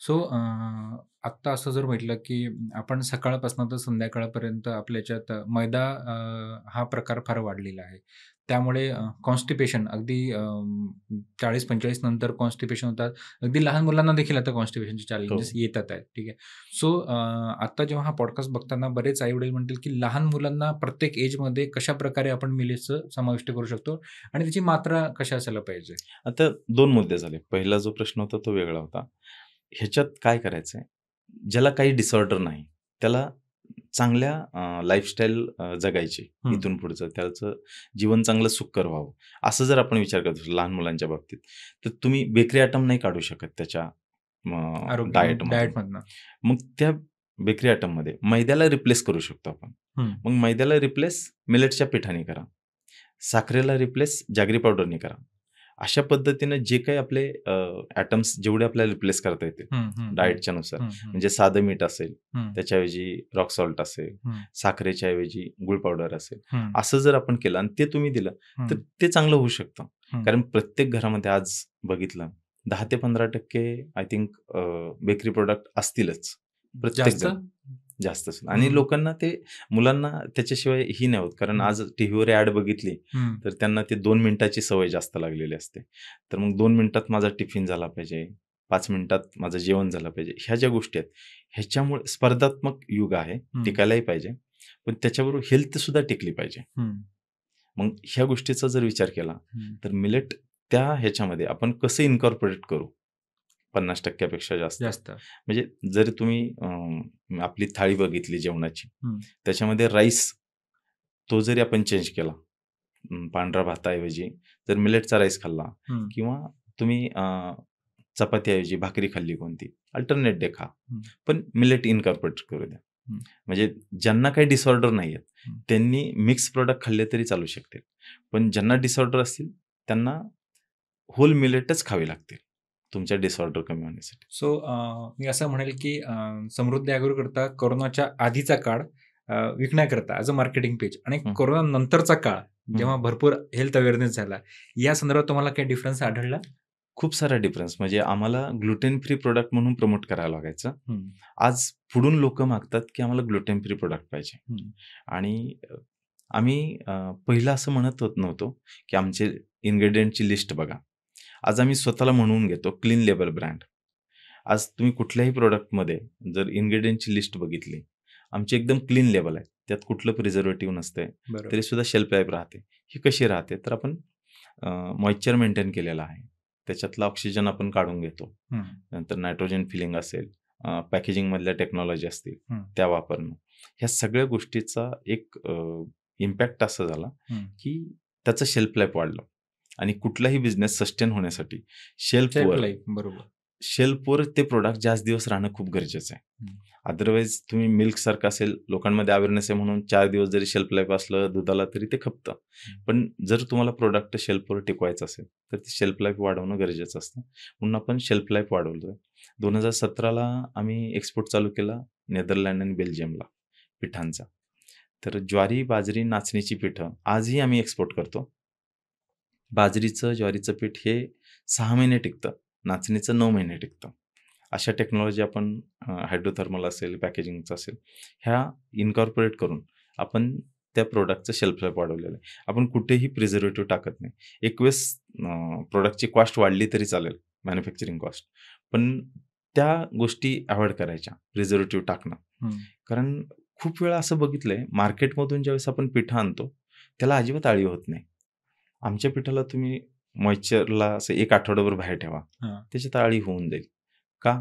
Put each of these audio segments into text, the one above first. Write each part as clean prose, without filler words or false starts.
So आत्ता असं जर म्हटलं, की आपण सकाळपासून तर संध्याकाळपर्यंत आपल्या ह्याच्यात मैदा हा प्रकार फार वाढलेला आहे. त्यामुळे कॉन्स्टिपेशन अगदी 40-45 नंतर कॉन्स्टिपेशन होतात. अगदी लहान मुलांना देखील आता कॉन्स्टिपेशनचे हो. चॅलेंजेस येतात आहेत. ठीक आहे. सो आत्ता जेव्हा हा पॉडकास्ट बघताना बरेच आई-वडील म्हणतील, की लहान मुलांना प्रत्येक एजमध्ये कशाप्रकारे आपण मिलेट्सचं समाविष्ट करू शकतो आणि त्याची मात्रा कशी असायला पाहिजे? आता 2 मुद्दे झाले. पहिला जो प्रश्न होता तो वेगळा होता. ह्याच्यात काय करायचंय, ज्याला काही डिसऑर्डर नाही, त्याला चांगल्या लाईफस्टाईल जगायची हं. इथून पुढचं. त्याचं जीवन चांगलं सुखकर व्हावं. असं जर आपण विचार करत असू लहान मुलांच्या बाबतीत, तर तुम्ही बेकरी आयटम नाही काढू शकत त्याच्या आरोग्य डायटमधून. डायटमधनं. मग त्या बेकरी आयटममध्ये मैद्याला रिप्लेस करू शकतो आपण. हं. मग मैद्याला रिप्लेस मिलेटच्या पिठाने करा. साखरेला रिप्लेस जॅगरी पावडरने करा. अशा पद्धतीनं जे काही आपले ॲटम्स जेवढे आपल्याला रिप्लेस करता येतील हं, हं, हं. डाएटच्या नुसार, हं, हं. म्हणजे साधं मीठ असेल, हं, त्याच्याऐवजी रॉक सॉल्ट असेल, हं, साखरेच्या ऐवजी गूळ पावडर असेल, हं, असं जर आपण केलं आणि ते तुम्ही दिलं, तर हं, ते चांगलं होऊ शकतं. हं. कारण प्रत्येक घरामध्ये आज बघितलं 10% ते 15% आय थिंक बेकरी प्रॉडक्ट असतीलच. प्रत्येक जास्त? जण. जास्तच आणि हं, लोकांना ते मुलांना त्याच्याशिवाय ही नाही होत. कारण हं, आज टीव्हीवर ॲड बघितली, हं, तर त्यांना ते 2 मिनिटाची सवय जास्त लागलेली असते. तर मग 2 मिनिटात माझा टिफिन झाला पाहिजे, 5 मिनिटात माझं जेवण झालं पाहिजे. ह्या ज्या गोष्टी आहेत, ह्याच्यामुळे स्पर्धात्मक युग आहे, हं, टिकायलाही पाहिजे. पण त्याच्याबरोबर हेल्थसुद्धा टिकली पाहिजे. हं, मग ह्या गोष्टीचा जर विचार केला, हं. तर मिलेट त्या ह्याच्यामध्ये आपण कसं इन्कॉर्पोरेट करू 50% पेक्षा जास्त. जास्त. म्हणजे जर तुम्ही आपली थाळी बघितली जेवणाची, हं, त्याच्यामध्ये राईस तो जरी आपण चेंज केला, पांढऱ्या भाताऐवजी जर मिलेटचा राईस खाल्ला हं, किंवा तुम्ही चपातीऐवजी भाकरी खाल्ली कोणती, अल्टरनेट डे खा. हं, पण मिलेट इन्कॉर्पोरेट करू द्या. हं, म्हणजे ज्यांना काही डिसऑर्डर नाही आहेत, हं. त्यांनी मिक्स प्रॉडक्ट खाल्ले तरी चालू शकतील. पण ज्यांना डिसऑर्डर असतील, त्यांना होल मिलेटच खावे लागतील, तुमच्या डिसऑर्डर कमी होण्यासाठी. सो मी असं म्हणेल, की समृद्धी ॲग्रोकरता कोरोनाच्या आधीचा काळ विकण्याकरता ॲज अ मार्केटिंग पेज आणि हं, कोरोना नंतरचा काळ, हं. जेव्हा भरपूर हेल्थ अवेअरनेस झाला, या संदर्भात तुम्हाला काही डिफरन्स आढळला? खूप सारा डिफरन्स म्हणजे आम्हाला ग्लुटेन फ्री प्रॉडक्ट म्हणून प्रमोट करावं लागायचं. हं, आज पुढून लोकं मागतात, की आम्हाला ग्लुटेन फ्री प्रॉडक्ट पाहिजे हं, आणि आम्ही पहिलं असं म्हणत होत नव्हतो, की आमचे इन्ग्रीडियंटची लिस्ट बघा. आज आम्ही स्वतःला म्हणवून घेतो क्लीन लेबल ब्रँड. आज तुम्ही कुठल्याही प्रॉडक्टमध्ये जर इन्ग्रीडियंटची लिस्ट बघितली, आमची एकदम क्लीन लेबल आहे. त्यात कुठलं प्रिझर्व्हेटिव्ह नसतंय. बरोबर. तरीसुद्धा शेल्फ लाईफ राहते. ही कशी राहते? तर आपण मॉइश्चर मेंटेन केलेला आहे. त्याच्यातला ऑक्सिजन आपण काढून घेतो. हं, नंतर नायट्रोजन फिलिंग असेल, पॅकेजिंगमधल्या टेक्नॉलॉजी असतील, हं, त्या वापरणं. ह्या सगळ्या गोष्टीचा एक इम्पॅक्ट असा झाला, हं. की त्याचं शेल्फ लाईफ वाढलं आणि कुठलाही बिझनेस सस्टेन होण्यासाठी शेल्फ शेल्फवर लाईफ. बरोबर. शेल्फवर ते प्रॉडक्ट जास्त दिवस राहणं खूप गरजेचं आहे. हं, अदरवाईज तुम्ही मिल्कसारखं असेल, लोकांमध्ये अवेअरनेस आहे म्हणून 4 दिवस जरी शेल्फ लाईफ असलं दुधाला तरी ते खपतं. हं. पण जर तुम्हाला प्रॉडक्ट शेल्फवर टिकवायचं असेल, तर ते शेल्फ लाईफ वाढवणं गरजेचं असतं. म्हणून आपण शेल्फ लाईफ वाढवतोय. 2017ला आम्ही एक्सपोर्ट चालू केला नेदरलँड आणि बेल्जियमला पिठांचा. तर ज्वारी, बाजरी, नाचणीची पिठं आजही आम्ही एक्सपोर्ट करतो. बाजरीचं, ज्वारीचं पीठ हे 6 महिने टिकतं. नाचणीचं 9 महिने टिकतं. अशा टेक्नॉलॉजी आपण हायड्रोथर्मल असेल, पॅकेजिंगचं असेल, ह्या इन्कॉर्पोरेट करून आपण त्या प्रॉडक्टचं शेल्फ लाईफ वाढवलेलं आहे. आपण कुठेही प्रिझर्व्हेटिव्ह टाकत नाही. एक वेळेस प्रॉडक्टची कॉस्ट वाढली तरी चालेल, मॅन्युफॅक्चरिंग कॉस्ट. पण त्या गोष्टी अव्हॉइड करायच्या, प्रिझर्व्हेटिव्ह टाकणं. हं. कारण खूप वेळा असं बघितलंय, मार्केटमधून ज्यावेळेस आपण पिठं आणतो, त्याला अजिबात अळी होत नाही. आमच्या पिठाला तुम्ही मॉइश्चरला असं 1 आठवडाभर बाहेर ठेवा. हां. त्याच्यात अळी होऊन जाईल. का?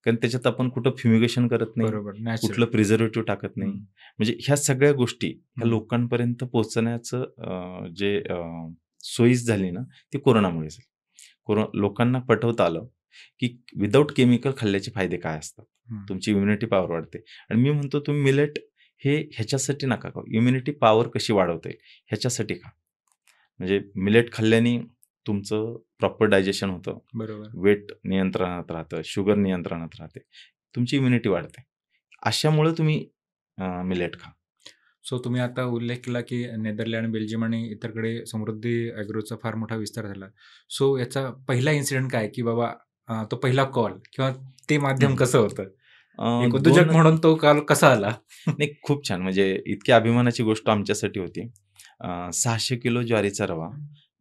कारण त्याच्यात आपण कुठं फ्युमिगेशन करत नाही, बरोबर. नॅचरल. कुठलं प्रिझर्व्हेटिव्ह टाकत नाही. हं, म्हणजे ह्या सगळ्या गोष्टी ह्या हं. लोकांपर्यंत पोहोचण्याचं जे सोयीच झाली ना, ती कोरोनामुळे झाली. लोकांना पटवता आलं, की विदाऊट केमिकल खाल्ल्याचे फायदे काय असतात. हं. तुमची इम्युनिटी पॉवर वाढते आणि मी म्हणतो तुम्ही मिलेट हे ह्याच्यासाठी नका खाऊ. इम्युनिटी पॉवर कशी वाढवता येईल ह्याच्यासाठी खा. म्हणजे मिलेट खाल्ल्याने तुमचं प्रॉपर डायजेशन होतं. बरोबर. वेट नियंत्रणात राहतं, शुगर नियंत्रणात राहते. तुमची इम्युनिटी वाढते. अशामुळं तुम्ही मिलेट खा. सो तुम्ही आता उल्लेख केला, की नेदरलँड, बेल्जियम आणि इतरकडे समृद्धी ॲग्रोचा फार मोठा विस्तार झाला. सो याचा पहिला इन्सिडेंट काय, की बाबा तो पहिला कॉल किंवा ते माध्यम हं. कसं होतं? एक 2 उद्योजक म्हणून तो कॉल कसा आला? नाही, खूप छान. म्हणजे इतकी अभिमानाची गोष्ट आमच्यासाठी होती. 600 किलो ज्वारीचा रवा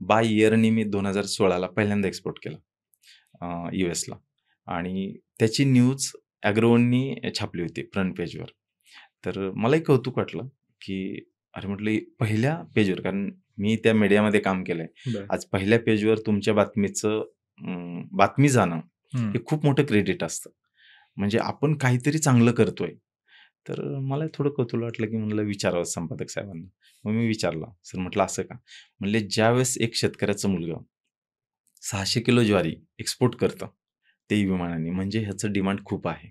बाय इयरनी मी 2016ला पहिल्यांदा एक्सपोर्ट केला यूएसला आणि त्याची न्यूज ॲग्रोवननी छापली होती फ्रंट पेजवर. तर मलाही कौतुक वाटलं, की अरे म्हटलं पहिल्या पेजवर, कारण मी त्या मीडियामध्ये काम केलंय. बरं. आज पहिल्या पेजवर तुमच्या बातमीचं बातमी जाणं हं. हे खूप मोठं क्रेडिट असतं. म्हणजे आपण काहीतरी चांगलं करतोय. तर मला थोडं कौतुक वाटलं, की म्हणलं विचारावं संपादक साहेबांना. मग मी विचारलं, "सर," म्हटलं, "असं का?" म्हणले, "ज्यावेळेस एक शेतकऱ्याचं मुलगा 600 किलो ज्वारी एक्सपोर्ट करतं, तेही विमानाने, म्हणजे ह्याचं डिमांड खूप आहे.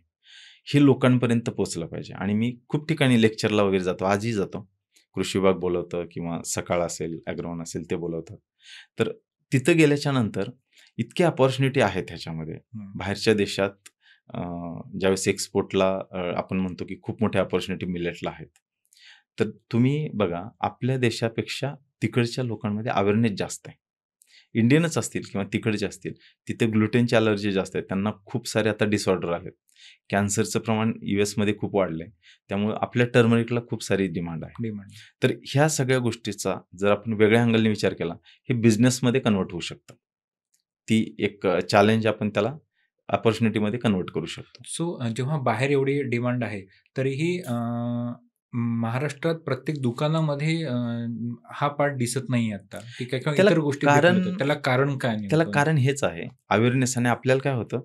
हे लोकांपर्यंत पोहोचलं पाहिजे." आणि मी खूप ठिकाणी लेक्चरला वगैरे जातो, आजही जातो. कृषी विभाग बोलवतं किंवा सकाळ असेल, ॲग्रोवन असेल ते बोलवतात. तर तिथं गेल्याच्या नंतर इतकी अपॉर्च्युनिटी आहेत ह्याच्यामध्ये. हं. बाहेरच्या देशात ज्यावेळेस एक्सपोर्टला आपण म्हणतो की खूप मोठ्या अपॉर्च्युनिटी मिलेटला आहेत. तर तुम्ही बघा, आपल्या देशापेक्षा तिकडच्या लोकांमध्ये अवेअरनेस जास्त आहे. इंडियनच असतील किंवा तिकडचे असतील, तिथे ग्लुटेनची अलर्जी जास्त आहे. त्यांना खूप सारे आता डिसऑर्डर आलेत. कॅन्सरचं प्रमाण यूएसमध्ये खूप वाढलंय. त्यामुळे आपल्या टर्मरिकला खूप सारी डिमांड आहे. डिमांड. तर ह्या सगळ्या गोष्टीचा जर आपण वेगळ्या अँगलने विचार केला, हे बिझनेसमध्ये कन्व्हर्ट होऊ शकतं. ती एक चॅलेंज आपण त्याला अपॉर्च्युनिटीमध्ये कन्व्हर्ट करू शकतो. सो जेव्हा बाहेर एवढी डिमांड आहे, तरीही महाराष्ट्रात प्रत्येक दुकानामध्ये हा पार्ट दिसत नाहीये आता. ठीक आहे किंवा त्याला इतर गोष्टी दिसून कारण येतात. त्याला कारण काय त्याला नेमकं? कारण हेच आहे, अवेअरनेस. आणि आपल्याला काय होतं,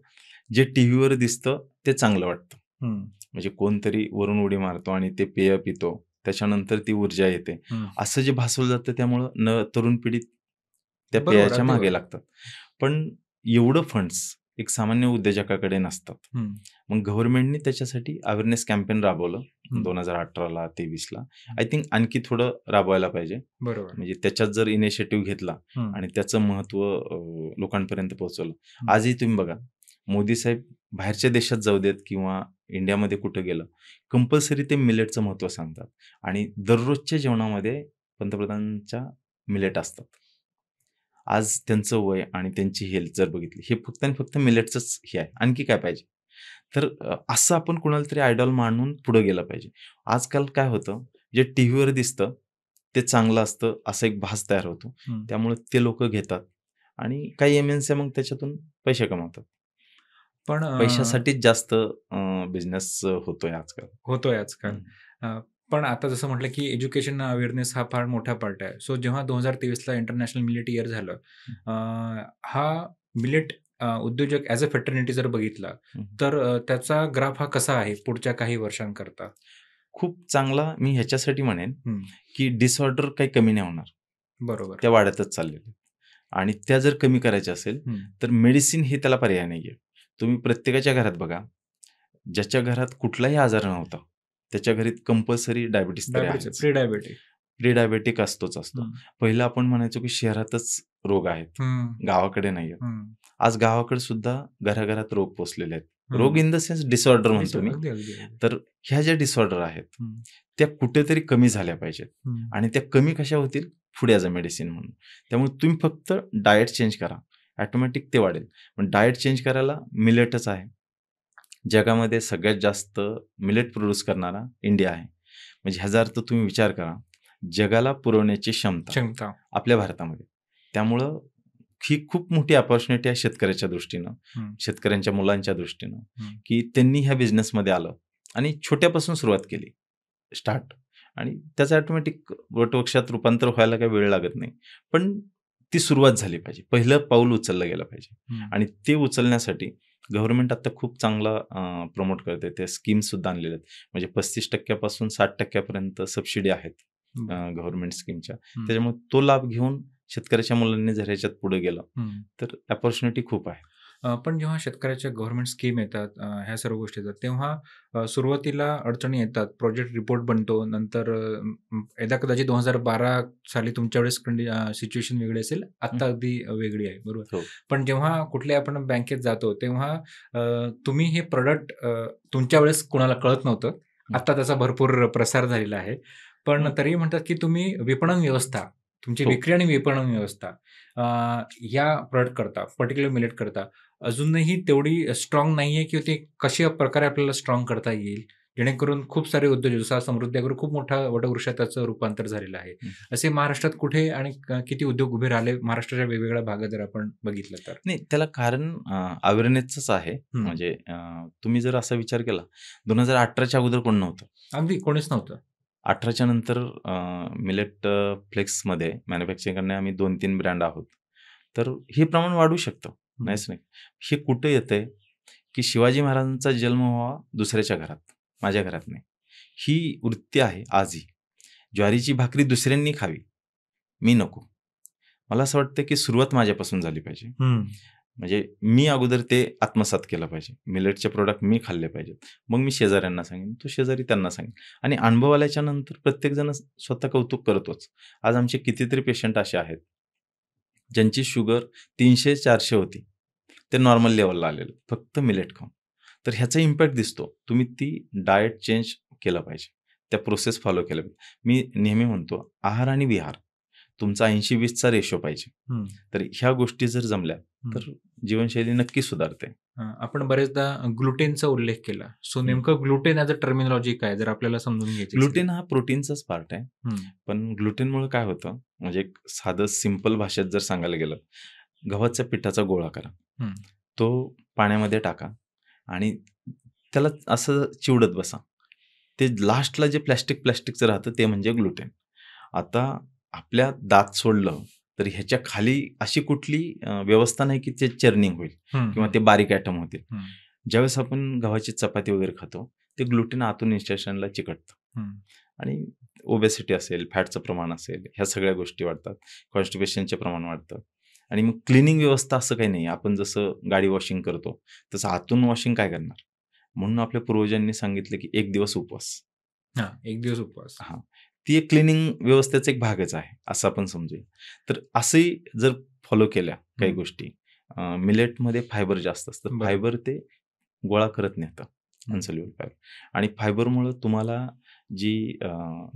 जे टीव्हीवर दिसतं ते चांगलं वाटतं. हं, म्हणजे कोणतरी वरून उडी मारतो आणि ते पेय पितो. त्याच्यानंतर ती ऊर्जा येते. हं. असं जे भासवलं जातं त्यामुळं तरुण पिढी त्या बरोबर, पेयाच्या अगदी मागे बरोबर. लागतात. पण एवढं फंड्स एक सामान्य उद्योजकाकडे नसतात. हं, मग गव्हर्नमेंटनी त्याच्यासाठी अवेअरनेस कॅम्पेन राबवलं हं. 2018ला 23ला. आय थिंक आणखी थोडं राबवायला पाहिजे. बरोबर. म्हणजे त्याच्यात जर इनिशिएटिव्ह घेतला हं, आणि त्याचं महत्त्व लोकांपर्यंत पोहोचवलं. हं. आजही तुम्ही बघा, मोदी साहेब बाहेरच्या देशात जाऊ देत किंवा इंडियामध्ये कुठं गेलं, कंपल्सरी ते मिलेटचं महत्त्व सांगतात आणि दररोजच्या जेवणामध्ये पंतप्रधानांच्या मिलेट असतात. आज त्यांचं वय आणि त्यांची हेल्थ जर बघितली, हे फक्त आणि फक्त मिलेटचंच हे आहे. आणखी काय पाहिजे? तर असं आपण कुणाला तरी आयडॉल मानून पुढे गेलं पाहिजे. आजकाल काय होतं, जे टीव्हीवर दिसतं, ते चांगलं असतं असा एक भास तयार होतो. हं. त्यामुळे ते लोकं घेतात आणि काही एम-एन-सी मग त्याच्यातून पैसे कमवतात. पण पैशासाठीच जास्त बिझनेस होतोय आजकाल. होतोय आजकाल. हं. अ, पण आता जसं म्हटलं, की एज्युकेशन अवेअरनेस हा फार मोठा पार्ट आहे. सो जेव्हा 2023ला इंटरनॅशनल मिलेट इयर झालं, अ, हा मिलेट उद्योजक ॲज अ फेटर्निटी जर बघितला, हं. तर त्याचा ग्राफ हा कसा आहे पुढच्या काही वर्षांकरता? खूप चांगला मी ह्याच्यासाठी म्हणेन, हं, की डिसऑर्डर काही कमी नाही होणार. बरोबर. त्या वाढतच चाललेल्या आहेत. आणि त्या जर कमी करायच्या असेल, हं. तर मेडिसिन हे त्याला पर्याय नाहीये. तुम्ही प्रत्येकाच्या घरात बघा, ज्याच्या घरात कुठलाही आजार नव्हता, त्याच्या घरी कंपल्सरी डायबिटीज तरी डायबिटीज, आहेच. Pre diabetic. प्री डायबेटिक असतोच असतो. हं, पहिलं आपण म्हणायचो, की शहरातच रोग आहेत, हं, गावाकडे नाही आहेत. हं, आज गावाकडे सुद्धा घराघरात रोग पोचलेले आहेत. रोग हं. इन द सेन्स डिसऑर्डर म्हणतो मी. अगदी, अगदी, अगदी. तर ह्या ज्या डिसऑर्डर आहेत, हं, त्या कुठेतरी कमी झाल्या पाहिजेत हं, आणि त्या कमी कशा होतील? फूड ॲज अ मेडिसिन म्हणून. त्यामुळे तुम्ही फक्त डायट चेंज करा. ऑटोमॅटिक ते वाढेल. पण डायट चेंज करायला मिलेटच आहे. जगामध्ये सगळ्यात जास्त मिलेट प्रोड्यूस करणारा इंडिया आहे. म्हणजे ह्याचा अर्थ तुम्ही विचार करा, जगाला पुरवण्याची क्षमता क्षमता. आपल्या भारतामध्ये. त्यामुळं ही खूप मोठी अपॉर्च्युनिटी आहे शेतकऱ्याच्या दृष्टीनं, हं, शेतकऱ्यांच्या मुलांच्या दृष्टीनं, हं. की त्यांनी ह्या बिझनेसमध्ये आलं आणि छोट्यापासून सुरुवात केली, स्टार्ट. आणि त्याचं ऑटोमॅटिक वटवृक्षात रूपांतर व्हायला काही वेळ लागत नाही. पण ती सुरुवात झाली पाहिजे. पहिलं पाऊल उचललं गेलं पाहिजे हं. आणि ते उचलण्यासाठी गव्हर्नमेंट आता खूप चांगला प्रमोट करते. त्या स्कीम्ससुद्धा आणलेल्या आहेत. म्हणजे 35% पासून 60% पर्यंत सबसिडी आहेत बरं. गव्हर्नमेंट स्कीमच्या. हं, त्याच्यामुळे तो लाभ घेऊन शेतकऱ्याच्या मुलांनी जर ह्याच्यात पुढे गेलं, हं. तर अपॉर्च्युनिटी खूप आहे. पण जेव्हा शेतकऱ्याच्या गव्हर्नमेंट स्कीम येतात, ह्या सर्व गोष्टी येतात, तेव्हा सुरुवातीला अडचणी येतात. प्रोजेक्ट रिपोर्ट बनतो. नंतर यदा कदाचित 2012 साली तुमच्या वेळेस सिच्युएशन वेगळी असेल. हं. आत्ता अगदी वेगळी आहे. बरोबर. हो. पण जेव्हा कुठल्याही आपण बँकेत जातो, तेव्हा तुम्ही हे प्रॉडक्ट तुमच्या वेळेस कुणाला कळत नव्हतं. हं. आता त्याचा भरपूर प्रसार झालेला आहे. पण हं. तरीही म्हणतात, की तुम्ही विपणन व्यवस्था तुमची हो. विक्री आणि विपणन व्यवस्था या प्रॉडक्ट करता, पर्टिक्युलर मिलेट करता अजूनही तेवढी स्ट्राँग नाहीये की ते कशा प्रकारे आपल्याला स्ट्राँग करता येईल? जेणेकरून खूप सारे उद्योग जसा समृद्धी ॲग्रो खूप मोठा वटवृक्षात त्याचं रूपांतर झालेलं आहे. हं. असे महाराष्ट्रात कुठे आणि किती उद्योग उभे राहिले महाराष्ट्राच्या वेगवेगळ्या भागात जर आपण बघितलं तर? नाही, त्याला कारण अवेअरनेसचंच आहे. हं. म्हणजे तुम्ही जर असा विचार केला 2018च्या अगोदर कोण नव्हतं. अगदी कोणीच नव्हतं. 18च्या नंतर मिलेट फ्लेक्समध्ये मॅन्युफॅक्चरिंग करणारे आम्ही 2-3 ब्रँड आहोत. तर हे प्रमाण वाढू शकतं. हं. नाहीच नाही. हे कुठं येतंय, की शिवाजी महाराजांचा जन्म व्हावा दुसऱ्याच्या घरात, माझ्या घरात नाही. ही वृत्ती आहे आजही. ज्वारीची भाकरी दुसऱ्यांनी खावी, मी नको. मला असं वाटतं, की सुरुवात माझ्यापासून झाली पाहिजे. हं. म्हणजे मी अगोदर ते आत्मसात केलं पाहिजे. मिलेटचे प्रॉडक्ट मी खाल्ले पाहिजेत. मग मी शेजाऱ्यांना सांगेन, तो शेजारी त्यांना सांगेन आणि अनुभव आल्याच्या नंतर प्रत्येकजण स्वतः कौतुक करतोच. आज आमचे कितीतरी पेशंट असे आहेत, ज्यांची शुगर 300-400 होती. ते नॉर्मल लेव्हलला आलेले फक्त मिलेट खाऊन. तर ह्याचा इम्पॅक्ट दिसतो. तुम्ही ती डायट चेंज केलं पाहिजे. त्या प्रोसेस फॉलो केल्या पाहिजे. मी नेहमी म्हणतो आहार आणि विहार तुमचा 80-20 चा रेशो पाहिजे. हं. तर ह्या गोष्टी जर जमल्या हं. तर जीवनशैली नक्की सुधारते. आपण बरेचदा ग्लुटेनचा उल्लेख केला. सो हं. नेमकं ग्लुटेन ॲज अ टर्मिनॉलॉजी काय? जर आपल्याला समजून घ्यायची असेल. ग्लुटेन हा प्रोटीनचाच पार्ट आहे. हं. पण ग्लुटेनमुळे काय होतं, म्हणजे एक साधं सिंपल भाषेत जर सांगायला गेलं, गव्हाच्या पिठाचा गोळा करा. हं. तो पाण्यामध्ये टाका आणि त्याला असं चिवडत बसा. ते लास्टला जे प्लास्टिकचं राहतं ते म्हणजे ग्लुटेन. आता आपल्या दात सोडलं तर ह्याच्या खाली अशी कुठली व्यवस्था नाही की ते चर्निंग होईल हं, किंवा हं. ते बारीक ॲटम होतील. हं. ज्यावेळेस आपण गव्हाची चपाती वगैरे खातो, ते ग्लुटेन आतून इंटेस्टाइनला चिकटतं हं. आणि ओबेसिटी असेल, फॅटचं प्रमाण असेल, ह्या सगळ्या गोष्टी वाढतात. कॉन्स्टिपेशनचे प्रमाण वाढतं आणि मग क्लिनिंग व्यवस्था असं काही नाही. आपण जसं गाडी वॉशिंग करतो, तसं आतून वॉशिंग काय करणार? म्हणून आपल्या पूर्वजांनी सांगितलं की 1 दिवस उपवास. हां, एक दिवस उपवास. हां. ती एक क्लिनिंग व्यवस्थेचा एक भागच आहे, असं आपण समजूया. तर असंही जर फॉलो केल्या काही हं. गोष्टी मिलेटमध्ये फायबर जास्त असतं. बरोबर. फायबर ते गोळा करत नेतं, हं. अनसोल्युबल फायबर आणि फायबरमुळं तुम्हाला जी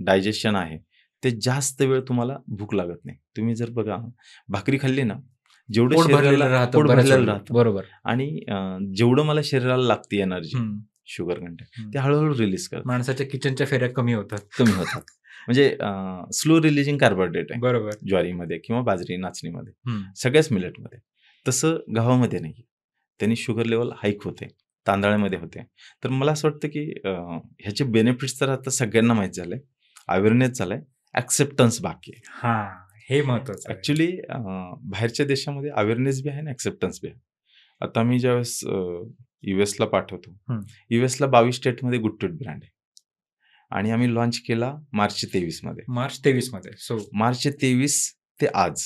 डायजेशन आहे, ते जास्त वेळ तुम्हाला भूक लागत नाही. तुम्ही जर बघा भाकरी खाल्ली ना, जेवढं पोट शरीराला भरलेलं राहतं पोट बऱ्याच भरलेलं वेळेला. राहतं बरोबर. आणि जेवढं मला शरीराला लागते एनर्जी, हं. शुगर कंटेंट हं. ते हळू रिलीज करतं. माणसाच्या किचनच्या फेऱ्या कमी होतात. कमी होतात. म्हणजे स्लो रिलीजिंग कार्बोहायड्रेट आहे बरोबर. ज्वारीमध्ये किंवा बाजरी, नाचणीमध्ये. हं. सगळ्याच मिलेटमध्ये. तसं गव्हामध्ये नाही. त्यांनी शुगर लेव्हल हाईक होते. तांदळामध्ये होते. तर मला असं वाटतं की ह्याचे बेनिफिट्स तर आता सगळ्यांना माहीत झालंय. अवेअरनेस झालाय. ॲक्सेप्टन्स बाकी आहे. हां, हे महत्वाचं आहे. ॲक्चुअली बाहेरच्या देशामध्ये अवेअरनेस बी आहे आणि ॲक्सेप्टन्स बी आहे. आता मी ज्यावेळेस यूएसला पाठवतो. हं. यूएसला 22 स्टेटमध्ये गुडटूथ ब्रँड आहे. आणि आम्ही लॉन्च केला मार्च 23 मध्ये. मार्च 23 मध्ये. सो मार्च 23 ते आज